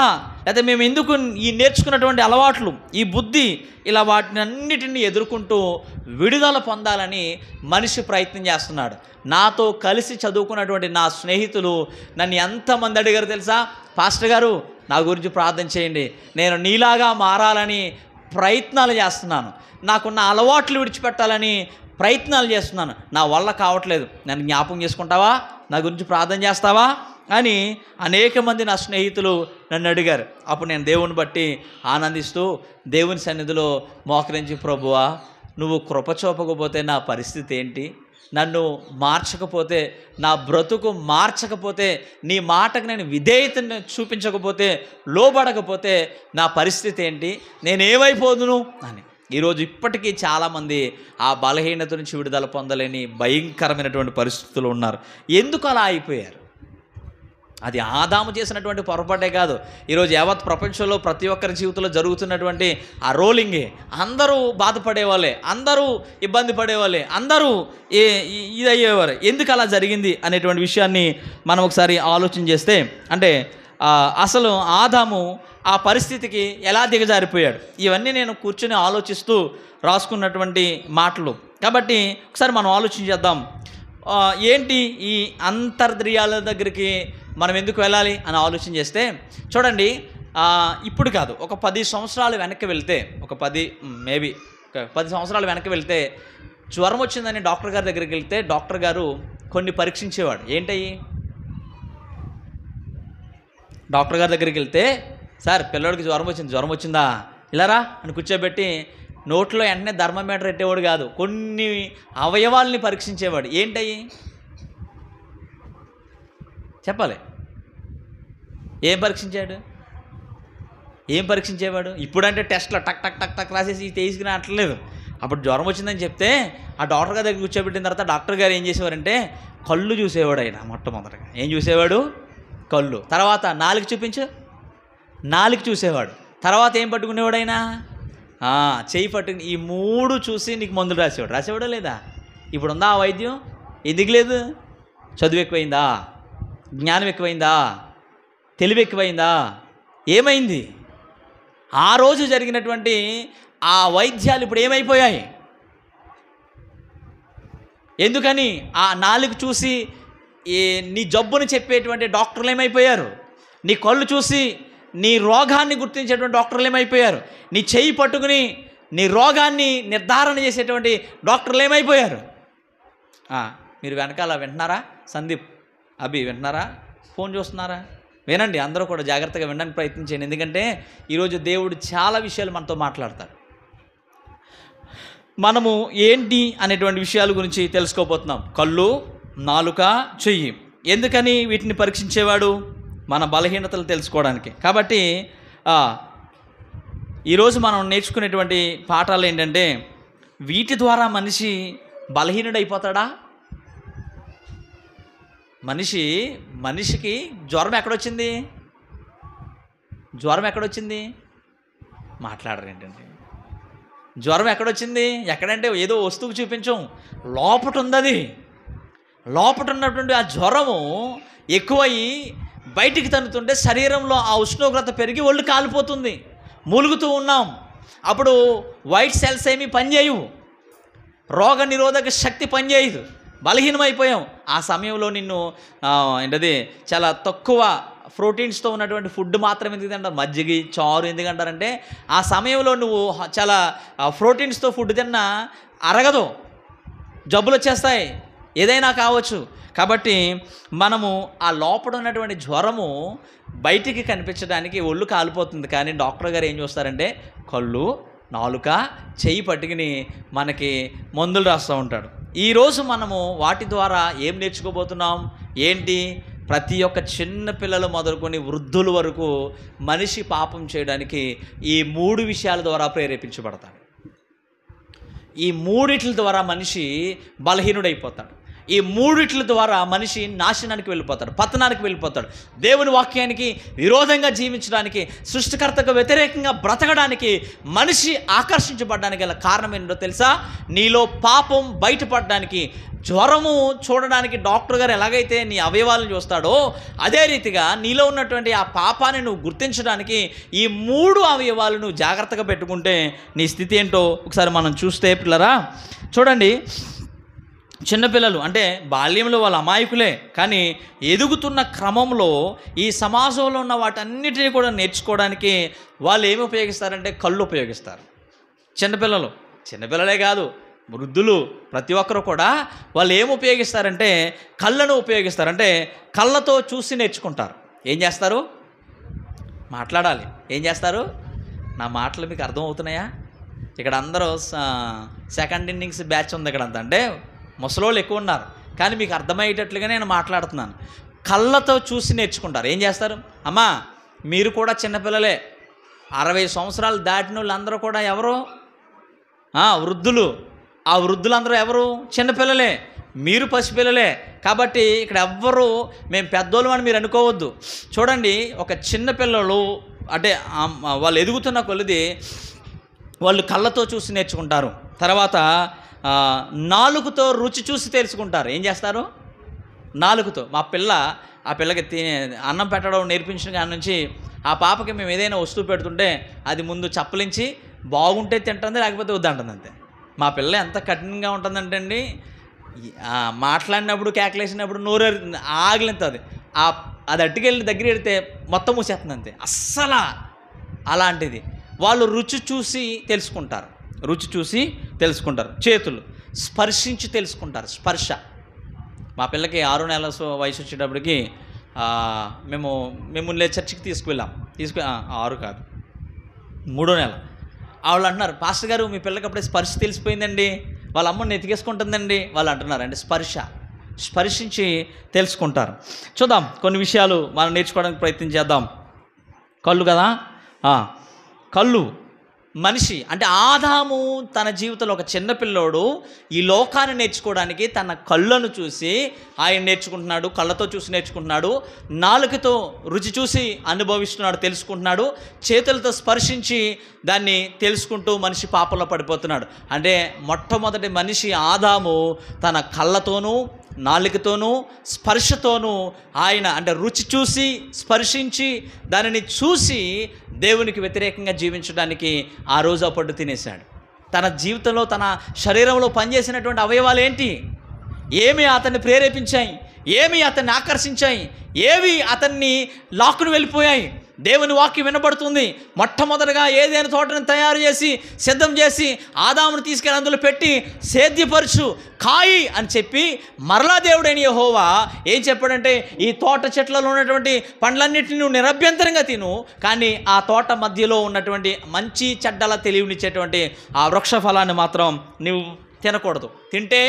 లేదా మేము ఎందుకు ఈ నేర్చుకున్నటువంటి అలవాట్లు, ఈ బుద్ధి, ఇలా వాటిని అన్నిటిని ఎదుర్కొంటూ విడుదల పొందాలని మనిషి ప్రయత్నం చేస్తున్నాడు. నాతో కలిసి చదువుకున్నటువంటి నా స్నేహితులు నన్ను ఎంతమంది అడిగారు తెలుసా, పాస్టర్ గారు నా గురించి ప్రార్థన చేయండి, నేను నీలాగా మారాలని ప్రయత్నాలు చేస్తున్నాను, నాకున్న అలవాట్లు విడిచిపెట్టాలని ప్రయత్నాలు చేస్తున్నాను, నా వల్ల కావట్లేదు, నన్ను జ్ఞాపకం చేసుకుంటావా, నా గురించి ప్రార్థన చేస్తావా అని అనేక మంది నా స్నేహితులు నన్ను అడిగారు. అప్పుడు నేను దేవుని బట్టి ఆనందిస్తూ దేవుని సన్నిధిలో మోకరించి, ప్రభువా నువ్వు కృప చూపకపోతే నా పరిస్థితి ఏంటి, నన్ను మార్చకపోతే, నా బ్రతుకు మార్చకపోతే, నీ మాటకు నేను విధేయతను చూపించకపోతే, లోబడకపోతే నా పరిస్థితి ఏంటి, నేనేమైపోదును అని. ఈరోజు ఇప్పటికీ చాలామంది ఆ బలహీనత నుంచి విడుదల పొందలేని భయంకరమైనటువంటి పరిస్థితులు ఉన్నారు. ఎందుకు అలా అయిపోయారు? అది ఆదాము చేసినటువంటి పొరపాటే కాదు, ఈరోజు యావత్ ప్రపంచంలో ప్రతి ఒక్కరి జీవితంలో జరుగుతున్నటువంటి ఆ రోలింగే. అందరూ బాధపడేవాళ్ళే, అందరూ ఇబ్బంది పడేవాళ్ళే, అందరూ ఇది అయ్యేవారు. ఎందుకు అలా జరిగింది అనేటువంటి విషయాన్ని మనం ఒకసారి ఆలోచన చేస్తే, అంటే అసలు ఆదాము ఆ పరిస్థితికి ఎలా దిగజారిపోయాడు. ఇవన్నీ నేను కూర్చొని ఆలోచిస్తూ రాసుకున్నటువంటి మాటలు. కాబట్టి ఒకసారి మనం ఆలోచించేద్దాం. ఏంటి ఈ అంతర్ద్రియాల దగ్గరికి మనం ఎందుకు వెళ్ళాలి అని ఆలోచన చేస్తే, చూడండి, ఇప్పుడు కాదు, ఒక 10 సంవత్సరాలు వెనక్కి వెళ్తే, ఒక 10 సంవత్సరాలు వెనక్కి వెళ్తే జ్వరం వచ్చిందని డాక్టర్ గారి దగ్గరికి వెళ్తే డాక్టర్ గారు కొన్ని పరీక్షించేవాడు. ఏంటయ్యి? డాక్టర్ గారి దగ్గరికి వెళ్తే, సార్ పిల్లడికి జ్వరం వచ్చిందా ఇలారా అని కూర్చోబెట్టి నోట్లో వెంటనే థర్మోమీటర్ పెట్టేవాడు కాదు, కొన్ని అవయవాల్ని పరీక్షించేవాడు. ఏంటయ్యి చెప్పాలి? ఏం పరీక్షించేవాడు? ఇప్పుడంటే టెస్ట్లో టక్ టక్ టక్ టక్ రాసేసి తీసుకుని అట్లేదు. అప్పుడు జ్వరం వచ్చిందని చెప్తే ఆ డాక్టర్ గారి దగ్గర కూర్చోబెట్టిన తర్వాత డాక్టర్ గారు ఏం చేసేవారంటే కళ్ళు చూసేవాడు. ఆయన మొట్టమొదటిగా ఏం చూసేవాడు? కళ్ళు. తర్వాత నాలుగు చూపించు, నాలుగు చూసేవాడు. తర్వాత ఏం పట్టుకునేవాడు ఆయన? చెయ్యి పట్టుకుని ఈ 3 చూసి నీకు మందులు రాసేవాడా లేదా? ఇప్పుడు ఉందా ఆ వైద్యం? ఎందుకు లేదు? చదువు ఎక్కువైందా? జ్ఞానం ఎక్కువైందా? తెలివి ఎక్కువైందా? ఏమైంది? ఆ రోజు జరిగినటువంటి ఆ వైద్యాలు ఇప్పుడు ఏమైపోయాయి? ఎందుకని? ఆ 4 చూసి నీ జబ్బుని చెప్పేటువంటి డాక్టర్లు ఏమైపోయారు? నీ కళ్ళు చూసి నీ రోగాన్ని గుర్తించేటువంటి డాక్టర్లు ఏమైపోయారు? నీ చెయ్యి పట్టుకుని నీ రోగాన్ని నిర్ధారణ చేసేటువంటి డాక్టర్లు ఏమైపోయారు? మీరు వెనకాల వింటున్నారా? సందీప్, అభి వింటున్నారా? ఫోన్ చూస్తున్నారా? వినండి, అందరూ కూడా జాగ్రత్తగా వినడానికి ప్రయత్నించండి. ఎందుకంటే ఈరోజు దేవుడు చాలా విషయాలు మనతో మాట్లాడతారు. మనము ఏంటి అనేటువంటి విషయాల గురించి తెలుసుకోబోతున్నాం. కళ్ళు, నాలుక, చెయ్యి. ఎందుకని వీటిని పరీక్షించేవాడు? మన బలహీనతలు తెలుసుకోవడానికి. కాబట్టి ఈరోజు మనం నేర్చుకునేటువంటి పాఠాలు ఏంటంటే, వీటి ద్వారా మనిషి బలహీనుడైపోతాడా? మనిషికి జ్వరం ఎక్కడొచ్చింది? మాట్లాడరు ఏంటండి? జ్వరం ఎక్కడొచ్చింది? ఎక్కడంటే ఏదో వస్తువు చూపించం, లోపట ఉంది. అది లోపట ఉన్నటువంటి ఆ జ్వరము ఎక్కువయ్యి బయటికి తన్నుతుంటే శరీరంలో ఆ ఉష్ణోగ్రత పెరిగి ఒళ్ళు కాలిపోతుంది. మూలుగుతూ ఉన్నాం. అప్పుడు వైట్ సెల్స్ ఏమీ పనిచేయవు, రోగ నిరోధక శక్తి పనిచేయదు, బలహీనమైపోయాం. ఆ సమయంలో నిన్ను చాలా తక్కువ ప్రోటీన్స్తో ఉన్నటువంటి ఫుడ్ మాత్రం ఎందుకు తింటారు? మజ్జిగ, చారు ఎందుకంటారంటే ఆ సమయంలో నువ్వు చాలా ప్రోటీన్స్తో ఫుడ్ తిన్నా అరగదు, జబ్బులు వచ్చేస్తాయి, ఏదైనా కావచ్చు. కాబట్టి మనము ఆ లోపల ఉన్నటువంటి జ్వరము బయటికి కనిపించడానికి ఒళ్ళు కాలిపోతుంది. కానీ డాక్టర్ గారు ఏం చూస్తారంటే కళ్ళు, నాలుక, చెయ్యి పట్టుకుని మనకి మందులు రాస్తూ ఉంటాడు. ఈరోజు మనము వాటి ద్వారా ఏం నేర్చుకోబోతున్నాం? ఏంటి? ప్రతి ఒక్క చిన్న పిల్లలు మొదలుకొని వృద్ధుల వరకు మనిషి పాపం చేయడానికి ఈ 3 విషయాల ద్వారా ప్రేరేపించబడతాడు. ఈ 3 ద్వారా మనిషి బలహీనుడైపోతాడు. ఈ 3 ద్వారా మనిషి నాశనానికి వెళ్ళిపోతాడు, పతనానికి వెళ్ళిపోతాడు. దేవుని వాక్యానికి విరోధంగా జీవించడానికి, సృష్టికర్తకు వ్యతిరేకంగా బ్రతకడానికి మనిషి ఆకర్షించబడడానికి గల కారణం ఏంటో తెలుసా? నీలో పాపం బయటపడడానికి. జ్వరము చూడడానికి డాక్టర్ గారు ఎలాగైతే నీ అవయవాలను చూస్తాడో అదే రీతిగా నీలో ఉన్నటువంటి ఆ పాపాన్ని నువ్వు గుర్తించడానికి ఈ 3 అవయవాలను జాగ్రత్తగా పెట్టుకుంటే నీ స్థితి ఏంటో ఒకసారి మనం చూస్తే, పిల్లరా చూడండి, చిన్నపిల్లలు అంటే బాల్యంలో వాళ్ళు అమాయకులే, కానీ ఎదుగుతున్న క్రమంలో ఈ సమాజంలో ఉన్న వాటన్నిటినీ కూడా నేర్చుకోవడానికి వాళ్ళు ఏమి ఉపయోగిస్తారంటే కళ్ళు ఉపయోగిస్తారు. చిన్నపిల్లలే కాదు, వృద్ధులు ప్రతి ఒక్కరు కూడా వాళ్ళు ఏమి ఉపయోగిస్తారంటే కళ్ళను ఉపయోగిస్తారు. అంటే కళ్ళతో చూసి నేర్చుకుంటారు. ఏం చేస్తారు? మాట్లాడాలి. ఏం చేస్తారు? నా మాటలు మీకు అర్థమవుతున్నాయా? ఇక్కడ అందరూ సెకండ్ ఇన్నింగ్స్ బ్యాచ్ ఉంది ఇక్కడ అంతా, అంటే ముసలోళ్ళు ఎక్కువ ఉన్నారు, కానీ మీకు అర్థమయ్యేటట్లుగా నేను మాట్లాడుతున్నాను. కళ్ళతో చూసి నేర్చుకుంటారు. ఏం చేస్తారు? అమ్మా మీరు కూడా చిన్నపిల్లలే, 60 సంవత్సరాలు దాటిన వాళ్ళందరూ కూడా ఎవరు? వృద్ధులు. ఆ వృద్ధులందరూ ఎవరు? చిన్నపిల్లలే. మీరు పసిపిల్లలే. కాబట్టి ఇక్కడ ఎవ్వరు మేము పెద్దోళ్ళు అని మీరు అనుకోవద్దు. చూడండి, ఒక చిన్నపిల్లలు అంటే వాళ్ళు ఎదుగుతున్న కొలది వాళ్ళు కళ్ళతో చూసి నేర్చుకుంటారు. తర్వాత నాలుగుతో రుచి చూసి తెలుసుకుంటారు. ఏం చేస్తారు? నాలుగుతో. ఆ పిల్లకి అన్నం పెట్టడం నేర్పించిన కాడి నుంచి ఆ పాపకి మేము ఏదైనా వస్తువు పెడుతుంటే అది ముందు చప్పలించి బాగుంటే తింటుంది, లేకపోతే వద్దంటుంది అంతే. మా పిల్ల ఎంత కఠినంగా ఉంటుందంటే అండి, మాట్లాడినప్పుడు కేకలేసినప్పుడు నోరు ఆగిలింతుంది, అది అట్టుకెళ్ళి దగ్గర పెడితే మొత్తం మూసేస్తుంది అంతే. అస్సలు అలాంటిది. వాళ్ళు రుచి చూసి తెలుసుకుంటారు. చేతులు స్పర్శించి తెలుసుకుంటారు. స్పర్శ. మా పిల్లకి 6 నెలల వయసు వచ్చేటప్పటికి మేము చర్చికి తీసుకువెళ్ళాం. 6 కాదు 3వ నెల. వాళ్ళు అంటున్నారు, పాస్టర్ గారు మీ పిల్లకి అప్పుడే స్పర్శ తెలిసిపోయిందండి, వాళ్ళ అమ్మని ఎతికేసుకుంటుందండి వాళ్ళు అంటున్నారు. అంటే స్పర్శించి తెలుసుకుంటారు. చూద్దాం, కొన్ని విషయాలు మనం నేర్చుకోవడానికి ప్రయత్నం చేద్దాం. కళ్ళు కదా, కళ్ళు మనిషి అంటే ఆదాము తన జీవితంలో ఒక చిన్నపిల్లోడు ఈ లోకాన్ని నేర్చుకోవడానికి తన కళ్ళను చూసి ఆయన నేర్చుకుంటున్నాడు, కళ్ళతో చూసి నేర్చుకుంటున్నాడు, నాలుకతో రుచి చూసి అనుభవిస్తున్నాడు, తెలుసుకుంటున్నాడు, చేతులతో స్పర్శించి దాన్ని తెలుసుకుంటూ మనిషి పాపంలో పడిపోతున్నాడు. అంటే మొట్టమొదటి మనిషి ఆదాము తన కళ్ళతోనూ నాలుకతోనూ స్పర్శతోనూ ఆయన అంటే రుచి చూసి స్పర్శించి దానిని చూసి దేవునికి వ్యతిరేకంగా జీవించడానికి ఆ రోజు ఆ పట్టు తినేశాడు. తన జీవితంలో తన శరీరంలో పనిచేసినటువంటి అవయవాలు ఏంటి, ఏమి అతన్ని ప్రేరేపించాయి, ఏమి అతన్ని ఆకర్షించాయి, ఏవి అతన్ని లాక్కుని వెళ్ళిపోయాయి. దేవుని వాక్యం వినబడుతుంది. మొట్టమొదటిగా ఏదైనా తోటను తయారు చేసి సిద్ధం చేసి ఆదామును తీసుకెళ్ళి అందులో పెట్టి సేద్యపరచు కాయి అని చెప్పి మరలా దేవుడైన యెహోవా ఏం చెప్పాడంటే, ఈ తోట చెట్లలో ఉన్నటువంటి పండ్లన్నింటినీ నువ్వు నిరభ్యంతరంగా తిను, కానీ ఆ తోట మధ్యలో ఉన్నటువంటి మంచి చెడ్డల తెలివినిచ్చేటువంటి ఆ వృక్ష ఫలాన్ని మాత్రం నువ్వు తినకూడదు, తింటే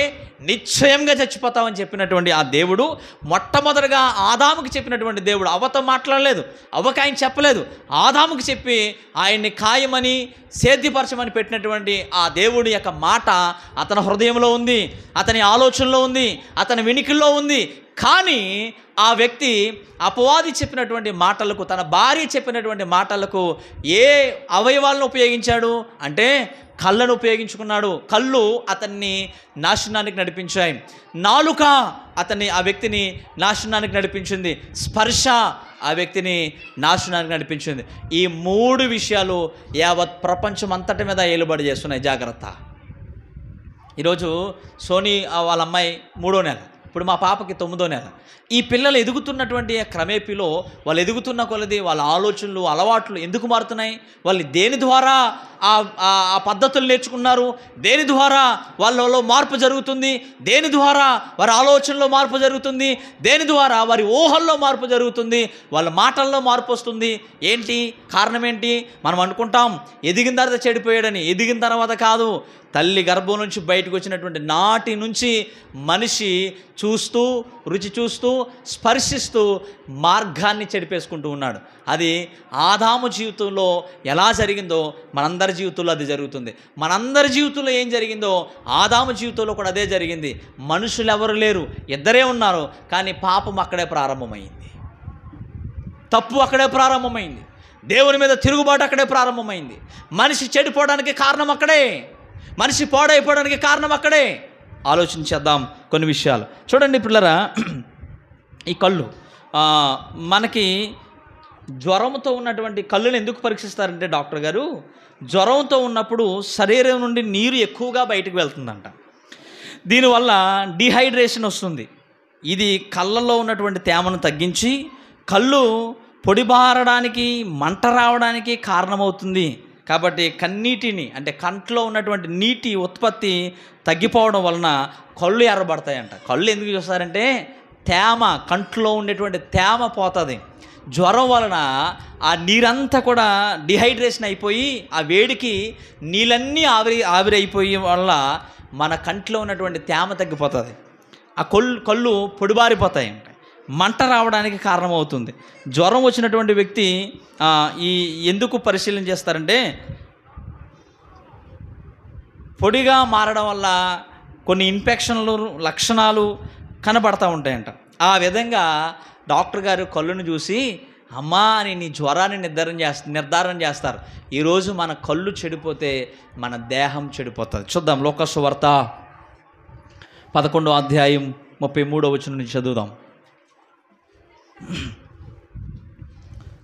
నిశ్చయంగా చచ్చిపోతామని చెప్పినటువంటి ఆ దేవుడు మొట్టమొదటిగా ఆదాముకి చెప్పినటువంటి దేవుడు. అవ్వతో మాట్లాడలేదు, అవ్వకి ఆయన చెప్పలేదు, ఆదాముకి చెప్పి ఆయన్ని ఖాయమని సేద్యపరచమని పెట్టినటువంటి ఆ దేవుడి యొక్క మాట అతని హృదయంలో ఉంది, అతని ఆలోచనలో ఉంది, అతని వినికిల్లో ఉంది. కానీ ఆ వ్యక్తి అపవాది చెప్పినటువంటి మాటలకు, తన భార్య చెప్పినటువంటి మాటలకు ఏ అవయవాలను ఉపయోగించాడు అంటే కళ్ళను ఉపయోగించుకున్నాడు. కళ్ళు అతన్ని నాశనానికి నడిపించాయి, నాలుక ఆ వ్యక్తిని నాశనానికి నడిపించింది, స్పర్శ ఆ వ్యక్తిని నాశనానికి నడిపించింది. ఈ 3 విషయాలు యావత్ ప్రపంచం అంతటి మీద ఏలుబడి చేస్తున్నాయి. జాగ్రత్త. ఈరోజు సోనీ వాళ్ళ అమ్మాయి 3వ నెల, ఇప్పుడు మా పాపకి 9వ నెల. ఈ పిల్లలు ఎదుగుతున్నటువంటి క్రమేపీలో వాళ్ళు ఎదుగుతున్న కొలది వాళ్ళ ఆలోచనలు అలవాట్లు ఎందుకు మారుతున్నాయి, వాళ్ళు దేని ద్వారా ఆ పద్ధతులు నేర్చుకున్నారు, దేని ద్వారా వాళ్ళలో మార్పు జరుగుతుంది, దేని ద్వారా వారి ఆలోచనలో మార్పు జరుగుతుంది, దేని ద్వారా వారి ఊహల్లో మార్పు జరుగుతుంది, వాళ్ళ మాటల్లో మార్పు వస్తుంది. ఏంటి కారణం ఏంటి? మనం అనుకుంటాం ఎదిగిన తర్వాత చెడిపోయాడని. ఎదిగిన తర్వాత కాదు, తల్లి గర్భం నుంచి బయటకు వచ్చినటువంటి నాటి నుంచి మనిషి చూస్తూ రుచి చూస్తూ స్పర్శిస్తూ మార్గాన్ని చెడిపేసుకుంటూ ఉన్నాడు. అది ఆదాము జీవితంలో ఎలా జరిగిందో మనందరి జీవితంలో అది జరుగుతుంది. మనందరి జీవితంలో ఏం జరిగిందో ఆదాము జీవితంలో కూడా అదే జరిగింది. మనుషులు ఎవరు లేరు, ఇద్దరే ఉన్నారు, కానీ పాపం అక్కడే ప్రారంభమైంది, తప్పు అక్కడే ప్రారంభమైంది, దేవుని మీద తిరుగుబాటు అక్కడే ప్రారంభమైంది. మనిషి చెడిపోవడానికి కారణం అక్కడే, మనిషి పాడైపోవడానికి కారణం అక్కడే. ఆలోచించేద్దాం కొన్ని విషయాలు. చూడండి పిల్లరా, ఈ కళ్ళు మనకి జ్వరంతో ఉన్నటువంటి కళ్ళుని ఎందుకు పరీక్షిస్తారంటే డాక్టర్ గారు, జ్వరంతో ఉన్నప్పుడు శరీరం నుండి నీరు ఎక్కువగా బయటకు వెళ్తుందంట. దీనివల్ల డిహైడ్రేషన్ వస్తుంది. ఇది కళ్ళల్లో ఉన్నటువంటి తేమను తగ్గించి కళ్ళు పొడిబారడానికి మంట రావడానికి కారణమవుతుంది. కాబట్టి కన్నీటిని అంటే కంట్లో ఉన్నటువంటి నీటి ఉత్పత్తి తగ్గిపోవడం వలన కళ్ళు ఎర్రబడతాయంట. కళ్ళు ఎందుకు చూస్తారంటే తేమ, కంట్లో ఉండేటువంటి తేమ పోతుంది. జ్వరం వలన ఆ నీరంతా కూడా డిహైడ్రేషన్ అయిపోయి ఆ వేడికి నీళ్ళన్నీ ఆవిరైపోయి వల్ల మన కంట్లో ఉన్నటువంటి తేమ తగ్గిపోతుంది. ఆ కళ్ళు పొడిబారిపోతాయి, మంట రావడానికి కారణమవుతుంది. జ్వరం వచ్చినటువంటి వ్యక్తి ఎందుకు పరిశీలన చేస్తారంటే పొడిగా మారడం వల్ల కొన్ని ఇన్ఫెక్షన్లు లక్షణాలు కనబడతా ఉంటాయంట. ఆ విధంగా డాక్టర్ గారు కళ్ళును చూసి అమ్మా అని నీ జ్వరాన్ని నిర్ధారణ చేస్తారు. ఈరోజు మన కళ్ళు చెడిపోతే మన దేహం చెడిపోతుంది. చూద్దాం, లోక సువార్త 11వ అధ్యాయం 33వ వచనం నుంచి చదువుదాం.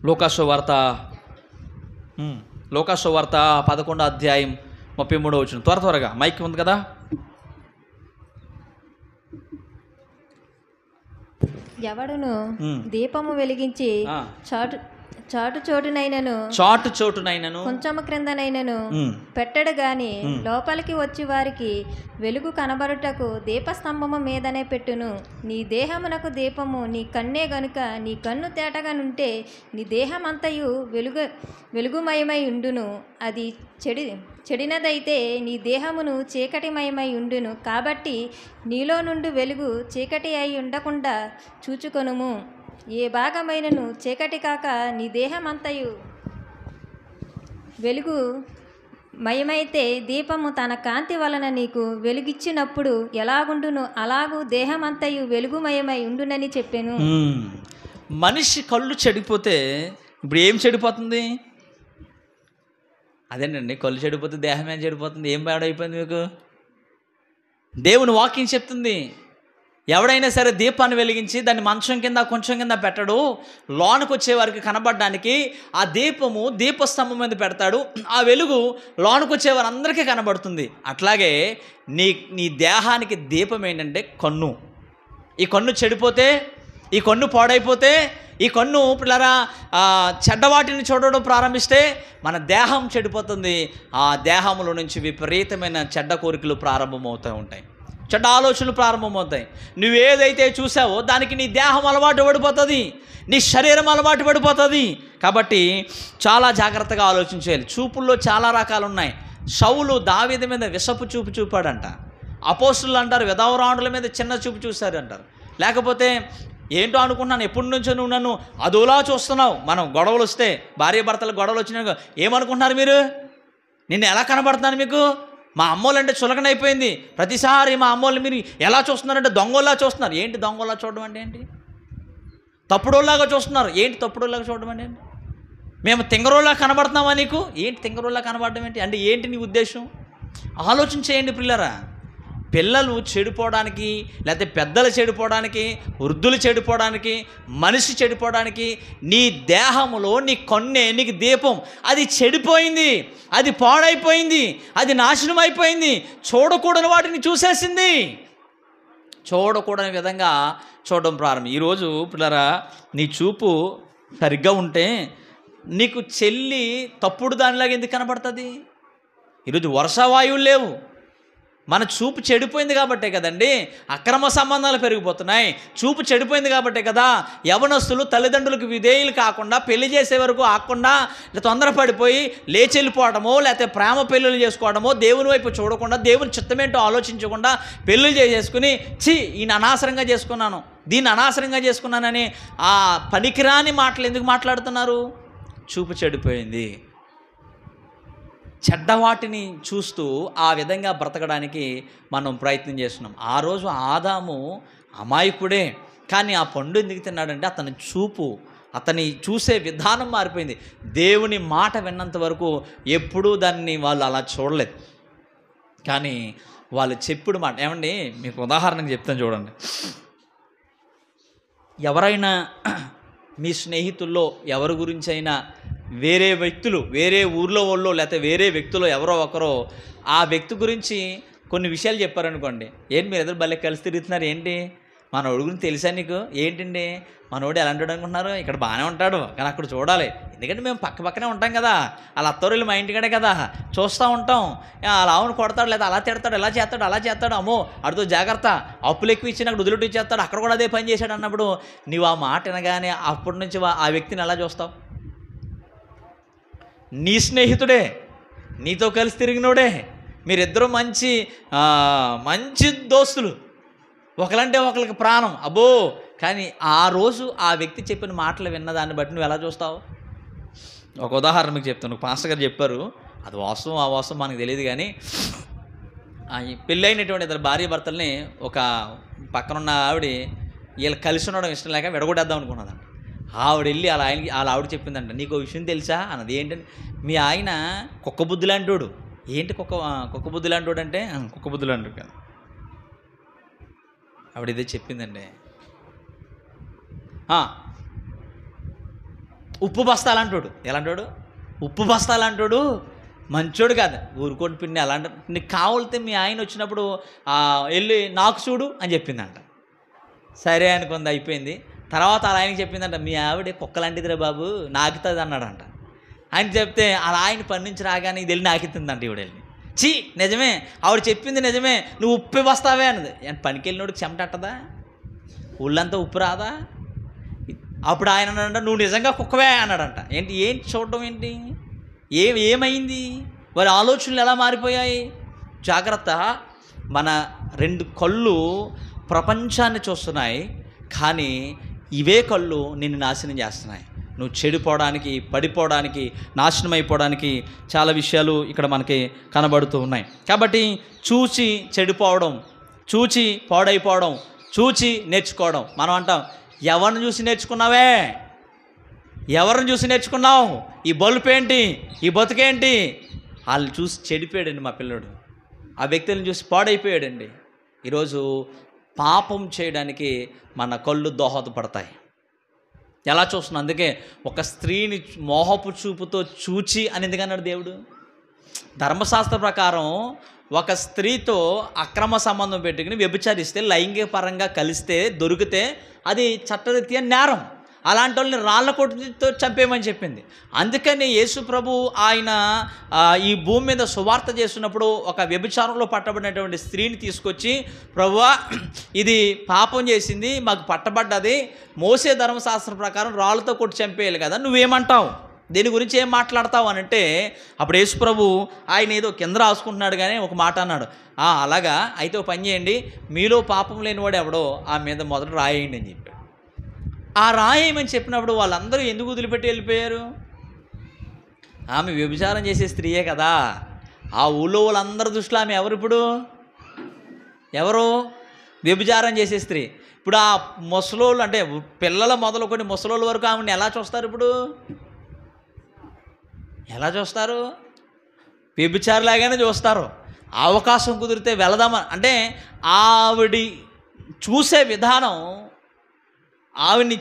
లూకాసు వార్త 11వ అధ్యాయం 33వ వచనం. త్వరగా మైక్ ఉంది కదా. ఎవడును దీపము వెలిగించి చాటుచోటునైనను కొంచెము క్రిందనైనను పెట్టడు గాని లోపలికి వచ్చి వారికి వెలుగు కనబడుటకు దీపస్తంభము మీదనే పెట్టును. నీ దేహమునకు దీపము నీ కన్నే గనుక నీ కన్ను తేటగానుంటే నీ దేహమంతయు వెలుగుమయమై ఉండును. అది చెడినదైతే నీ దేహమును చీకటిమయమై ఉండును. కాబట్టి నీలో నుండి వెలుగు చీకటి అయి ఉండకుండా చూచుకొనుము. ఏ భాగమైనను చీకటి కాక నీ దేహమంతయు వెలుగు మయమైతే దీపము తన కాంతి వలన నీకు వెలుగిచ్చినప్పుడు ఎలాగుండును అలాగూ దేహమంతయు వెలుగుమయమై ఉండునని చెప్పాను. మనిషి కళ్ళు చెడిపోతే ఇప్పుడు ఏం చెడిపోతుంది? అదేనండి, కళ్ళు చెడిపోతే దేహం ఏం చెడిపోతుంది? ఏం పాడైపోయింది మీకు? దేవుని వాక్యం చెప్తుంది, ఎవడైనా సరే దీపాన్ని వెలిగించి దాన్ని మంచం కింద కొంచెం కింద పెట్టడు, లోనకు వచ్చేవారికి కనబడడానికి ఆ దీపము దీపస్తంభం మీద పెడతాడు, ఆ వెలుగు లోనకు వచ్చేవారు అందరికీ కనబడుతుంది. అట్లాగే నీ దేహానికి దీపం ఏంటంటే కన్ను. ఈ కన్ను చెడిపోతే, ఈ కన్ను పాడైపోతే, ఈ కన్ను పిల్లరా చెడ్డవాటిని చూడడం ప్రారంభిస్తే మన దేహం చెడిపోతుంది. ఆ దేహంలో నుంచి విపరీతమైన చెడ్డ కోరికలు ప్రారంభమవుతూ ఉంటాయి, చెడ్డ ఆలోచనలు ప్రారంభమవుతాయి. నువ్వేదైతే చూసావో దానికి నీ దేహం అలవాటు పడిపోతుంది, నీ శరీరం అలవాటు పడిపోతుంది. కాబట్టి చాలా జాగ్రత్తగా ఆలోచించాలి. చూపుల్లో చాలా రకాలు ఉన్నాయి. సౌలు దావీదు మీద విషపు చూపు చూపాడంట. అపోస్తులు అంటారు విధవరాండుల మీద చిన్న చూపు చూశారు అంటారు. లేకపోతే ఏంటో అనుకున్నాను, ఎప్పటి నుంచో నువ్వు నన్ను అదోలా చూస్తున్నావు. మనం గొడవలు వస్తే, భార్య భర్తలు గొడవలు వచ్చినాక ఏమనుకుంటున్నారు మీరు? నిన్ను ఎలా కనబడుతున్నాను మీకు? మా అమ్మోళ్ళంటే చులకనైపోయింది, ప్రతిసారి మా అమ్మోళ్ళు మీరు ఎలా చూస్తున్నారంటే దొంగోళ్ళా చూస్తున్నారు. ఏంటి దొంగోళ్ళా చూడడం అంటే ఏంటి? తప్పుడోళ్ళలాగా చూస్తున్నారు. ఏంటి తప్పుడోళ్ళలాగా చూడడం అంటే ఏంటి? మేము తింగరోళ్ళా కనబడుతున్నామా నీకు? ఏంటి తింగరోళ్ళా కనబడడం ఏంటి అంటే ఏంటి నీ ఉద్దేశం? ఆలోచన చేయండి పిల్లరా. పిల్లలు చెడిపోవడానికి, లేకపోతే పెద్దలు చెడిపోవడానికి, వృద్ధులు చెడిపోవడానికి, మనిషి చెడిపోవడానికి నీ దేహంలో నీ కన్నే నీకు దీపం. అది చెడిపోయింది, అది పాడైపోయింది, అది నాశనం అయిపోయింది, చూడకూడని వాటిని చూసేసింది, చూడకూడని విధంగా చూడడం ప్రారంభం. ఈరోజు పిల్లరా నీ చూపు సరిగ్గా ఉంటే నీకు చెల్లి తప్పుడు దానిలాగా ఎందుకు కనబడుతుంది? ఈరోజు వర్షవాయువులు లేవు, మన చూపు చెడిపోయింది కాబట్టే కదండి అక్రమ సంబంధాలు పెరిగిపోతున్నాయి. చూపు చెడిపోయింది కాబట్టే కదా యవనస్తులు తల్లిదండ్రులకు విధేయులు కాకుండా, పెళ్లి చేసే వరకు ఆకుండా తొందరపడిపోయి లేచి వెళ్ళిపోవడమో, లేకపోతే ప్రేమ పెళ్ళిళ్ళు చేసుకోవడమో, దేవుని వైపు చూడకుండా, దేవుని చిత్తమేంటో ఆలోచించకుండా పెళ్ళిళ్ళు చేసుకుని ఈయన అనవసరంగా చేసుకున్నాను, దీన్ని అనవసరంగా చేసుకున్నానని ఆ పనికిరాని మాటలు ఎందుకు మాట్లాడుతున్నారు? చూపు చెడిపోయింది. చెడ్డవాటిని చూస్తూ ఆ విధంగా బ్రతకడానికి మనం ప్రయత్నం చేస్తున్నాం. ఆ రోజు ఆదాము అమాయకుడే, కానీ ఆ పండు ఎందుకు తిన్నాడంటే అతని చూపు, అతని చూసే విధానం మారిపోయింది. దేవుని మాట విన్నంత వరకు ఎప్పుడూ దాన్ని వాళ్ళు అలా చూడలేదు. కానీ వాళ్ళు చెప్పుడు మాట, ఏమండి మీకు ఉదాహరణకు చెప్తాను చూడండి. ఎవరైనా మీ స్నేహితుల్లో ఎవరి గురించి అయినా వేరే వ్యక్తులు, వేరే ఊర్లో వాళ్ళు, లేకపోతే వేరే వ్యక్తులు ఎవరో ఒకరో ఆ వ్యక్తి గురించి కొన్ని విషయాలు చెప్పారనుకోండి, ఏంటి మీరు ఎదురు భలే కలిసి తిరుగుతున్నారు, ఏంటి మనోడి గురించి తెలుసా నీకు? ఏంటండి మనోడు ఎలా ఉంటాడు అనుకుంటున్నారు? ఇక్కడ బాగానే ఉంటాడు, కానీ అక్కడ చూడాలి, ఎందుకంటే మేము పక్కనే ఉంటాం కదా, వాళ్ళ అత్తోళ్ళు మా ఇంటికాడే కదా, చూస్తూ ఉంటాం. అలా అవును కొడతాడు, లేదా అలా తిడతాడు, ఎలా చేస్తాడు, అలా చేస్తాడు, అమ్మో అడితో జాగ్రత్త, అప్పులు ఎక్కువ ఇచ్చి నాకు వదిలిట్టు ఇచ్చేస్తాడు, అక్కడ కూడా అదే పని చేశాడు అన్నప్పుడు నువ్వు ఆ మాట వినగానే అప్పటి నుంచి ఆ వ్యక్తిని ఎలా చూస్తావు? నీ స్నేహితుడే, నీతో కలిసి తిరిగినోడే, మీరిద్దరూ మంచి దోస్తులు, ఒకలంటే ఒకరికి ప్రాణం, అబ్బో, కానీ ఆ రోజు ఆ వ్యక్తి చెప్పిన మాటలు విన్నదాన్ని బట్టి నువ్వు ఎలా చూస్తావు? ఒక ఉదాహరణ మీకు చెప్తాను. పాస్టర్ గారు చెప్పారు, అది వాస్తవం ఆ వాస్తవం మనకు తెలియదు, కానీ పెళ్ళైనటువంటి ఇద్దరు భార్య భర్తల్ని ఒక పక్కనున్న ఆవిడ వీళ్ళు కలిసి ఉండడం ఇష్టం లేక విడగొట్టేద్దాం అనుకున్నదంట. ఆవిడ వెళ్ళి వాళ్ళ ఆవిడ చెప్పిందంట, నీకు విషయం తెలుసా అన్నది. ఏంటంటే మీ ఆయన కుక్క బుద్ధి లాంటోడు. ఏంటి కుక్క బుద్ధి లాంటోడు అంటే? కుక్క బుద్ధి లాంటోడు కదా. ఆవిడ ఇదే చెప్పిందండి. ఉప్పు బస్తాలంటాడు. ఎలాంటాడు? ఉప్పు బస్తాలంటాడు. మంచోడు కాదు. ఊరుకోటి పిన్ని అలాంటి నీకు కావాలితే మీ ఆయన వచ్చినప్పుడు వెళ్ళి నాకు చూడు అని చెప్పిందంట. సరే అనుకుంది, అయిపోయింది. తర్వాత అలా ఆయనకి చెప్పిందంట, మీ ఆవిడ కుక్కలాంటిదిరా బాబు, నాకుతుంది అన్నాడంట. ఆయన చెప్తే అలా ఆయన పని నుంచి రాగానే ఇది వెళ్ళి నాకెత్తిందంట. ఈవిడ వెళ్ళి, చీ నిజమే, ఆవిడ చెప్పింది నిజమే, నువ్వు ఉప్పు వస్తావే అన్నది. పనికి వెళ్ళినోడికి చెమటట్టదా? ఒళ్ళంతా ఉప్పు రాదా? అప్పుడు ఆయన అన్నాడంట, నువ్వు నిజంగా కుక్కవే అన్నాడంట. ఏంటి చూడడం ఏంటి? ఏమైంది? వారి ఆలోచనలు ఎలా మారిపోయాయి? జాగ్రత్త. మన 2 కళ్ళు ప్రపంచాన్ని చూస్తున్నాయి, కానీ ఇవే కళ్ళు నిన్ను నాశనం చేస్తున్నాయి. నువ్వు చెడిపోవడానికి, పడిపోవడానికి, నాశనం అయిపోవడానికి చాలా విషయాలు ఇక్కడ మనకి కనబడుతూ ఉన్నాయి. కాబట్టి చూచి చెడిపోవడం, చూచి పాడైపోవడం, చూచి నేర్చుకోవడం. మనం అంటాం, ఎవరిని చూసి నేర్చుకున్నావే? ఎవరిని చూసి నేర్చుకున్నావు? ఈ బల్బు ఏంటి, ఈ బతుకేంటి? వాళ్ళని చూసి చెడిపోయాడండి మా పిల్లడు. ఆ వ్యక్తులను చూసి పాడైపోయాడండి. ఈరోజు పాపం చేయడానికి మన కళ్ళు దోహదపడతాయి. ఎలా చూస్తున్నాం? అందుకే ఒక స్త్రీని మోహపు చూపుతో చూచి అని ఎందుకన్నాడు దేవుడు? ధర్మశాస్త్ర ప్రకారం ఒక స్త్రీతో అక్రమ సంబంధం పెట్టుకుని వ్యభిచారిస్తే, లైంగిక పరంగా కలిస్తే, దొరికితే అది చట్టరీత్యా నేరం. అలాంటి వాళ్ళని రాళ్ళ కొట్టుతో చంపేయమని చెప్పింది. అందుకని యేసు ప్రభు ఆయన ఈ భూమి మీద సువార్త చేస్తున్నప్పుడు ఒక వ్యభిచారంలో పట్టబడినటువంటి స్త్రీని తీసుకొచ్చి, ప్రభువా ఇది పాపం చేసింది, మాకు పట్టబడ్డది, మోసే ధర్మశాస్త్రం ప్రకారం రాళ్ళతో కొట్టి చంపేయాలి కదా, నువ్వేమంటావు, దీని గురించి ఏం మాట్లాడతావు అని అంటే, అప్పుడు యేసు ప్రభు ఆయన ఏదో కింద రాసుకుంటున్నాడు కానీ ఒక మాట అన్నాడు, అలాగా అయితే ఒక పని చేయండి, మీలో పాపం లేనివాడు ఎవడో ఆ మీద మొదట రాయేయండి అని చెప్పాడు. ఆ రాయేయమని చెప్పినప్పుడు వాళ్ళందరూ ఎందుకు వదిలిపెట్టి వెళ్ళిపోయారు? ఆమె వ్యభిచారం చేసే స్త్రీయే కదా. ఆ ఊళ్ళో వాళ్ళందరి దృష్టిలో ఆమె ఇప్పుడు ఎవరు? వ్యభిచారం చేసే స్త్రీ. ఇప్పుడు ఆ ముసలోళ్ళు అంటే పిల్లల మొదలుకొని ముసలోళ్ళ వరకు ఆమెను ఎలా చూస్తారు? ఇప్పుడు ఎలా చూస్తారు? వ్యభిచారిలాగానే చూస్తారు. అవకాశం కుదిరితే వెళదామని అంటే ఆవిడ్ని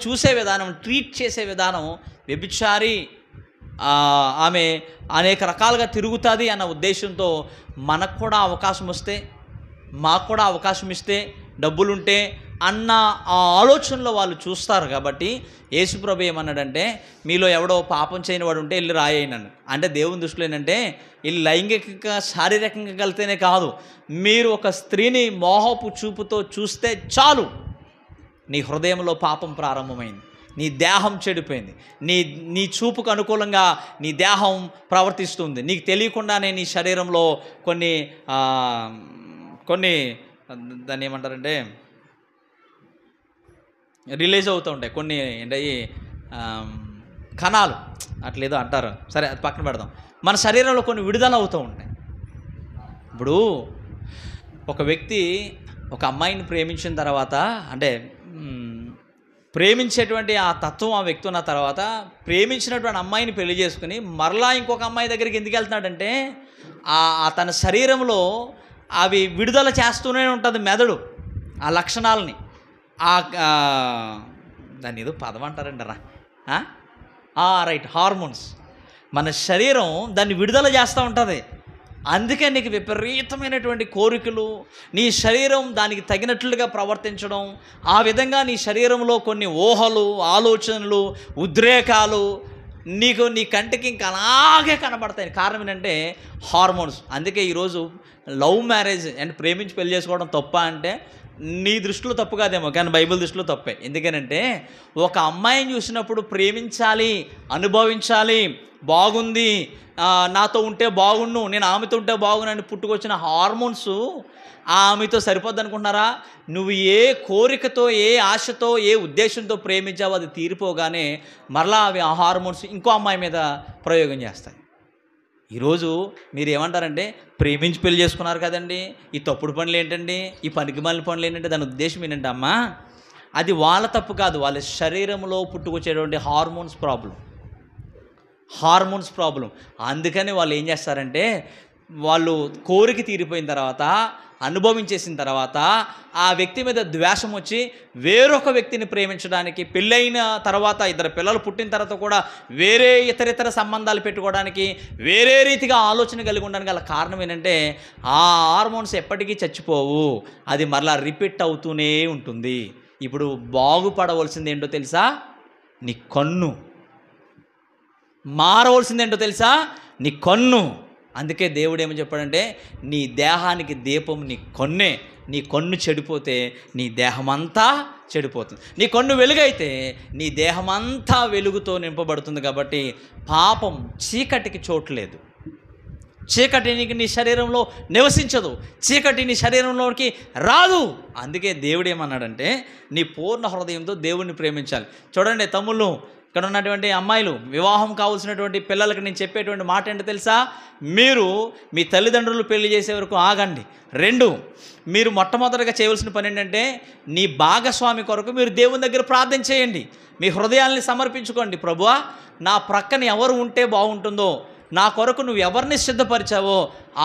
చూసే విధానం, ట్రీట్ చేసే విధానం వ్యభిచారి, ఆమె అనేక రకాలుగా తిరుగుతుంది అన్న ఉద్దేశంతో మనకు కూడా అవకాశం వస్తే, మాకు కూడా అవకాశం ఇస్తే, డబ్బులుంటే అన్న ఆ ఆలోచనలో వాళ్ళు చూస్తారు. కాబట్టి యేసుప్రభు ఏమన్నాడంటే, మీలో ఎవడో పాపం చేయని వాడు ఉంటే వెళ్ళి రాయేయనను. అంటే దేవుని దృష్టిలో ఏంటంటే, వీళ్ళు లైంగికంగా శారీరకంగా కలితేనే కాదు, మీరు ఒక స్త్రీని మోహపు చూపుతో చూస్తే చాలు, నీ హృదయంలో పాపం ప్రారంభమైంది, నీ దేహం చెడిపోయింది, నీ చూపుకు అనుకూలంగా నీ దేహం ప్రవర్తిస్తుంది. నీకు తెలియకుండానే నీ శరీరంలో కొన్ని దాన్ని ఏమంటారంటే రిలీజ్ అవుతూ ఉంటాయి, కొన్ని ఏంటవి కణాలు అట్లేదో అంటారు, సరే అది పక్కన పెడదాం. మన శరీరంలో కొన్ని విడుదల అవుతూ ఉంటాయి. ఇప్పుడు ఒక వ్యక్తి ఒక అమ్మాయిని ప్రేమించిన తర్వాత, అంటే ప్రేమించేటువంటి ఆ తత్వం ఆ వ్యక్తి ఉన్న తర్వాత ప్రేమించినటువంటి అమ్మాయిని పెళ్లి చేసుకుని మరలా ఇంకొక అమ్మాయి దగ్గరికి ఎందుకు వెళ్తున్నాడంటే, తన శరీరంలో అవి విడుదల చేస్తూనే ఉంటుంది మెదడు ఆ లక్షణాలని. దాన్ని ఏదో పదం అంటారండి రైట్, హార్మోన్స్. మన శరీరం దాన్ని విడుదల చేస్తూ ఉంటుంది. అందుకే నీకు విపరీతమైనటువంటి కోరికలు, నీ శరీరం దానికి తగినట్లుగా ప్రవర్తించడం, ఆ విధంగా నీ శరీరంలో కొన్ని ఊహలు, ఆలోచనలు, ఉద్రేకాలు నీ కంటికి ఇంకా అలాగే కనబడతాయి. కారణం ఏంటంటే హార్మోన్స్. అందుకే ఈరోజు లవ్ మ్యారేజ్ అంటే ప్రేమించి పెళ్లి చేసుకోవడం తప్ప అంటే, నీ దృష్టిలో తప్పు కాదేమో కానీ బైబిల్ దృష్టిలో తప్పే. ఎందుకనంటే ఒక అమ్మాయిని చూసినప్పుడు ప్రేమించాలి, అనుభవించాలి, బాగుంది, నాతో ఉంటే బాగుండు, నేను ఆమెతో ఉంటే బాగుండు పుట్టుకొచ్చిన హార్మోన్స్ ఆమెతో సరిపోద్ది అనుకుంటున్నారా? నువ్వు ఏ కోరికతో, ఏ ఆశతో, ఏ ఉద్దేశంతో ప్రేమించావో అది తీరిపోగానే మరలా అవి ఆ హార్మోన్స్ ఇంకో అమ్మాయి మీద ప్రయోగం చేస్తాయి. ఈరోజు మీరు ఏమంటారంటే, ప్రేమించి పెళ్లి చేసుకున్నారు కదండి, ఈ తప్పుడు పనులు ఏంటండి, ఈ పనికిమాలిన పనులు ఏంటంటే, దాని ఉద్దేశం ఏంటంటే అమ్మా, అది వాళ్ళ తప్పు కాదు, వాళ్ళ శరీరంలో పుట్టుకొచ్చేటువంటి హార్మోన్స్ ప్రాబ్లం. అందుకని వాళ్ళు ఏం చేస్తారంటే, వాళ్ళు కోరిక తీరిపోయిన తర్వాత, అనుభవించేసిన తర్వాత ఆ వ్యక్తి మీద ద్వేషం వచ్చి వేరొక వ్యక్తిని ప్రేమించడానికి, పెళ్ళైన తర్వాత, ఇద్దరు పిల్లలు పుట్టిన తర్వాత కూడా వేరే ఇతరితర సంబంధాలు పెట్టుకోవడానికి, వేరే రీతిగా ఆలోచన కలిగి ఉండడానికి గల కారణం ఏంటంటే ఆ హార్మోన్స్ ఎప్పటికీ చచ్చిపోవు, అది మరలా రిపీట్ అవుతూనే ఉంటుంది. ఇప్పుడు బాగుపడవలసింది ఏంటో తెలుసా? నీ కన్ను. మారవలసింది ఏంటో తెలుసా? నీ కన్ను. అందుకే దేవుడు ఏమని చెప్పాడంటే, నీ దేహానికి దీపం నీ కన్నే. నీ కన్ను చెడిపోతే నీ దేహమంతా చెడిపోతుంది. నీ కన్ను వెలుగైతే నీ దేహమంతా వెలుగుతో నింపబడుతుంది. కాబట్టి పాపం చీకటికి చోట్లేదు. చీకటి నీ శరీరంలో నివసించదు, చీకటి నీ శరీరంలోకి రాదు. అందుకే దేవుడు ఏమన్నాడంటే, నీ పూర్ణ హృదయంతో దేవుణ్ణి ప్రేమించాలి. చూడండి తమ్ముళ్ళు, ఇక్కడ ఉన్నటువంటి అమ్మాయిలు, వివాహం కావాల్సినటువంటి పిల్లలకు నేను చెప్పేటువంటి మాట ఏంటో తెలుసా? మీరు మీ తల్లిదండ్రులు పెళ్లి చేసే వరకు ఆగండి. 2, మీరు మొట్టమొదటిగా చేయవలసిన పని ఏంటంటే, నీ భాగస్వామి కొరకు మీరు దేవుని దగ్గర ప్రార్థన చేయండి. మీ హృదయాల్ని సమర్పించుకోండి. ప్రభువా, నా ప్రక్కన ఎవరు ఉంటే బాగుంటుందో, నా కొరకు నువ్వు ఎవరిని సిద్ధపరిచావో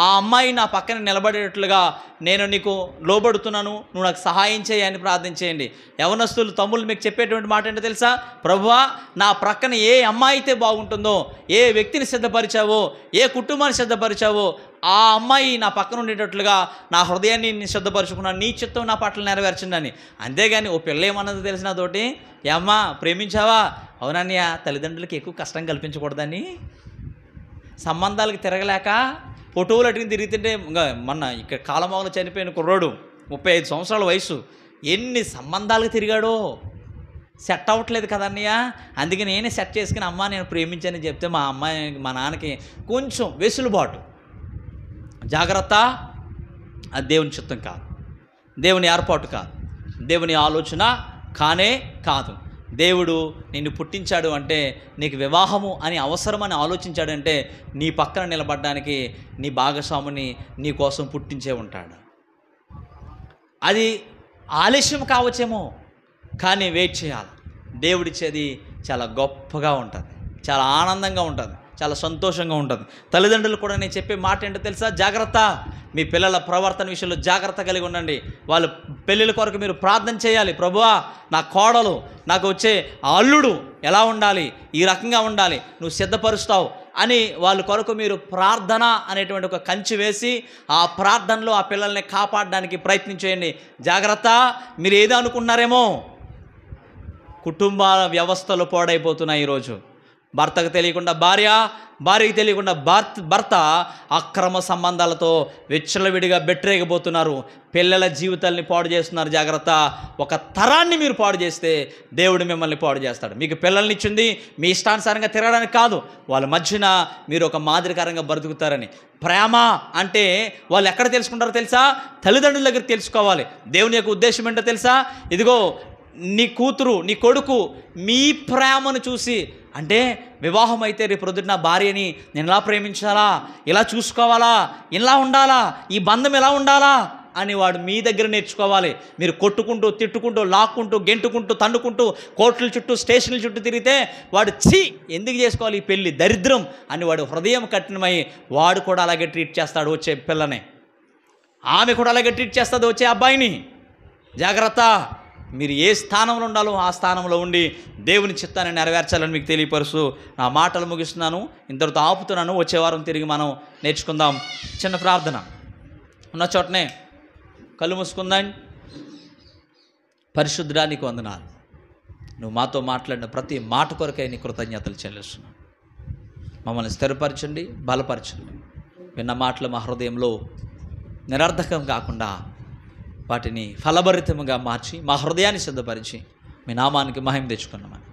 ఆ అమ్మాయి నా పక్కన నిలబడేటట్లుగా నేను నీకు లోబడుతున్నాను, నువ్వు నాకు సహాయం చేయని ప్రార్థన చేయండి. యవనస్తులు, తమ్ముళ్ళు మీకు చెప్పేటువంటి మాట ఏంటో తెలుసా? ప్రభువా, నా ప్రక్కన ఏ అమ్మాయి అయితే బాగుంటుందో, ఏ వ్యక్తిని సిద్ధపరిచావో, ఏ కుటుంబాన్ని సిద్ధపరిచావో ఆ అమ్మాయి నా పక్కన ఉండేటట్లుగా నా హృదయాన్ని నేను సిద్ధపరచుకున్నాను, నీ చిత్తం నా పట్ల నెరవేర్చండి అని. అంతేగాని ఓ పిల్ల ఏమన్నది తెలిసిన తోటి, ఏ అమ్మా ప్రేమించావా? అవునన్నయ్య, తల్లిదండ్రులకి ఎక్కువ కష్టం కల్పించకూడదని, సంబంధాలకు తిరగలేక ఫోటోలు అటుకుని తిరుగుతుంటే, ఇంకా మొన్న ఇక్కడ కాలమోగలు చనిపోయిన కుర్రోడు 35 సంవత్సరాల వయసు, ఎన్ని సంబంధాలకు తిరిగాడో, సెట్ అవ్వట్లేదు కదన్నయ్య. అందుకే నేనే సెట్ చేసుకుని అమ్మ నేను ప్రేమించానని చెప్తే మా నాన్నకి కొంచెం వెసులుబాటు. జాగ్రత్త, అది దేవుని చిత్తం కాదు, దేవుని ఏర్పాటు కాదు, దేవుని ఆలోచన కానే కాదు. దేవుడు నిన్ను పుట్టించాడు అంటే, నీకు వివాహము అని అవసరమని ఆలోచించాడంటే, నీ పక్కన నిలబడడానికి నీ భాగస్వామిని నీ కోసం పుట్టించే ఉంటాడు. అది ఆలస్యం కావచ్చేమో, కానీ వెయిట్ చేయాలి. దేవుడిచ్చేది చాలా గొప్పగా ఉంటుంది, చాలా ఆనందంగా ఉంటుంది, చాలా సంతోషంగా ఉంటుంది. తల్లిదండ్రులు కూడా నేను చెప్పే మాట ఏంటో తెలుసా? జాగ్రత్త. మీ పిల్లల ప్రవర్తన విషయంలో జాగ్రత్త కలిగి ఉండండి. వాళ్ళ పెళ్ళిళ్ళ కొరకు మీరు ప్రార్థన చేయాలి. ప్రభువా, నా కోడలు, నాకు వచ్చే అల్లుడు ఎలా ఉండాలి, ఈ రకంగా ఉండాలి, నువ్వు సిద్ధపరుస్తావు అని వాళ్ళ కొరకు మీరు ప్రార్థన అనేటువంటి ఒక కంచి వేసి ఆ ప్రార్థనలో ఆ పిల్లల్ని కాపాడడానికి ప్రయత్నం చేయండి. జాగ్రత్త. మీరు ఏదో అనుకుంటున్నారేమో, కుటుంబ వ్యవస్థలు పాడైపోతున్నాయి ఈరోజు. భర్తకు తెలియకుండా భార్య, భార్యకి తెలియకుండా భర్త అక్రమ సంబంధాలతో విచ్చలవిడిగా బెట్రేగిపోతున్నారు. పిల్లల జీవితాల్ని పాడు చేస్తున్నారు. జాగ్రత్త. ఒక తరాన్ని మీరు పాడు చేస్తే దేవుడు మిమ్మల్ని పాడు చేస్తాడు. మీకు పిల్లల్ని ఇచ్చింది మీ ఇష్టానుసారంగా తిరగడానికి కాదు, వాళ్ళ మధ్యన మీరు ఒక మాదిరికరంగా బ్రతుకుతారని. ప్రేమ అంటే వాళ్ళు ఎక్కడ తెలుసుకుంటారో తెలుసా? తల్లిదండ్రుల దగ్గర తెలుసుకోవాలి. దేవుని యొక్క ఉద్దేశం ఏంటో తెలుసా? ఇదిగో నీ కూతురు, నీ కొడుకు మీ ప్రేమను చూసి, అంటే వివాహం అయితే రేపు ప్రొద్దున నా భార్యని నేను ఎలా ప్రేమించాలా, ఇలా చూసుకోవాలా, ఇలా ఉండాలా, ఈ బంధం ఎలా ఉండాలా అని వాడు మీ దగ్గర నేర్చుకోవాలి. మీరు కొట్టుకుంటూ, తిట్టుకుంటూ, లాక్కుంటూ, గెంటుకుంటూ, తన్నుకుంటూ, కోర్టుల చుట్టూ, స్టేషన్ల చుట్టూ తిరిగితే వాడు ఎందుకు చేసుకోవాలి ఈ పెళ్ళి, దరిద్రం అని వాడు హృదయం కఠినమై వాడు కూడా అలాగే ట్రీట్ చేస్తాడు వచ్చే పిల్లని. ఆమె కూడా అలాగే ట్రీట్ చేస్తుంది వచ్చే అబ్బాయిని. జాగ్రత్త. మీరు ఏ స్థానంలో ఉండాలో ఆ స్థానంలో ఉండి దేవుని చిత్తాన్ని నెరవేర్చాలని మీకు తెలియపరుస్తూ నా మాటలు ముగిస్తున్నాను. ఇంతటితో ఆపుతున్నాను. వచ్చే వారం తిరిగి మనం నేర్చుకుందాం. చిన్న ప్రార్థన. ఉన్న చోటనే కళ్ళు మూసుకుందాం. పరిశుద్ధుడా, నీకు వందనాలు. నువ్వు మాతో మాట్లాడిన ప్రతి మాట కొరకై నీ కృతజ్ఞతలు చెల్లిస్తున్నాను. మమ్మల్ని స్థిరపరచండి, బలపరచండి. విన్న మాటలు మా హృదయంలో నిరర్థకం కాకుండా వాటిని ఫలభరితముగా మార్చి మా హృదయాన్ని సిద్ధపరిచి మీ నామానికి మహిమ తెచ్చుకున్నామని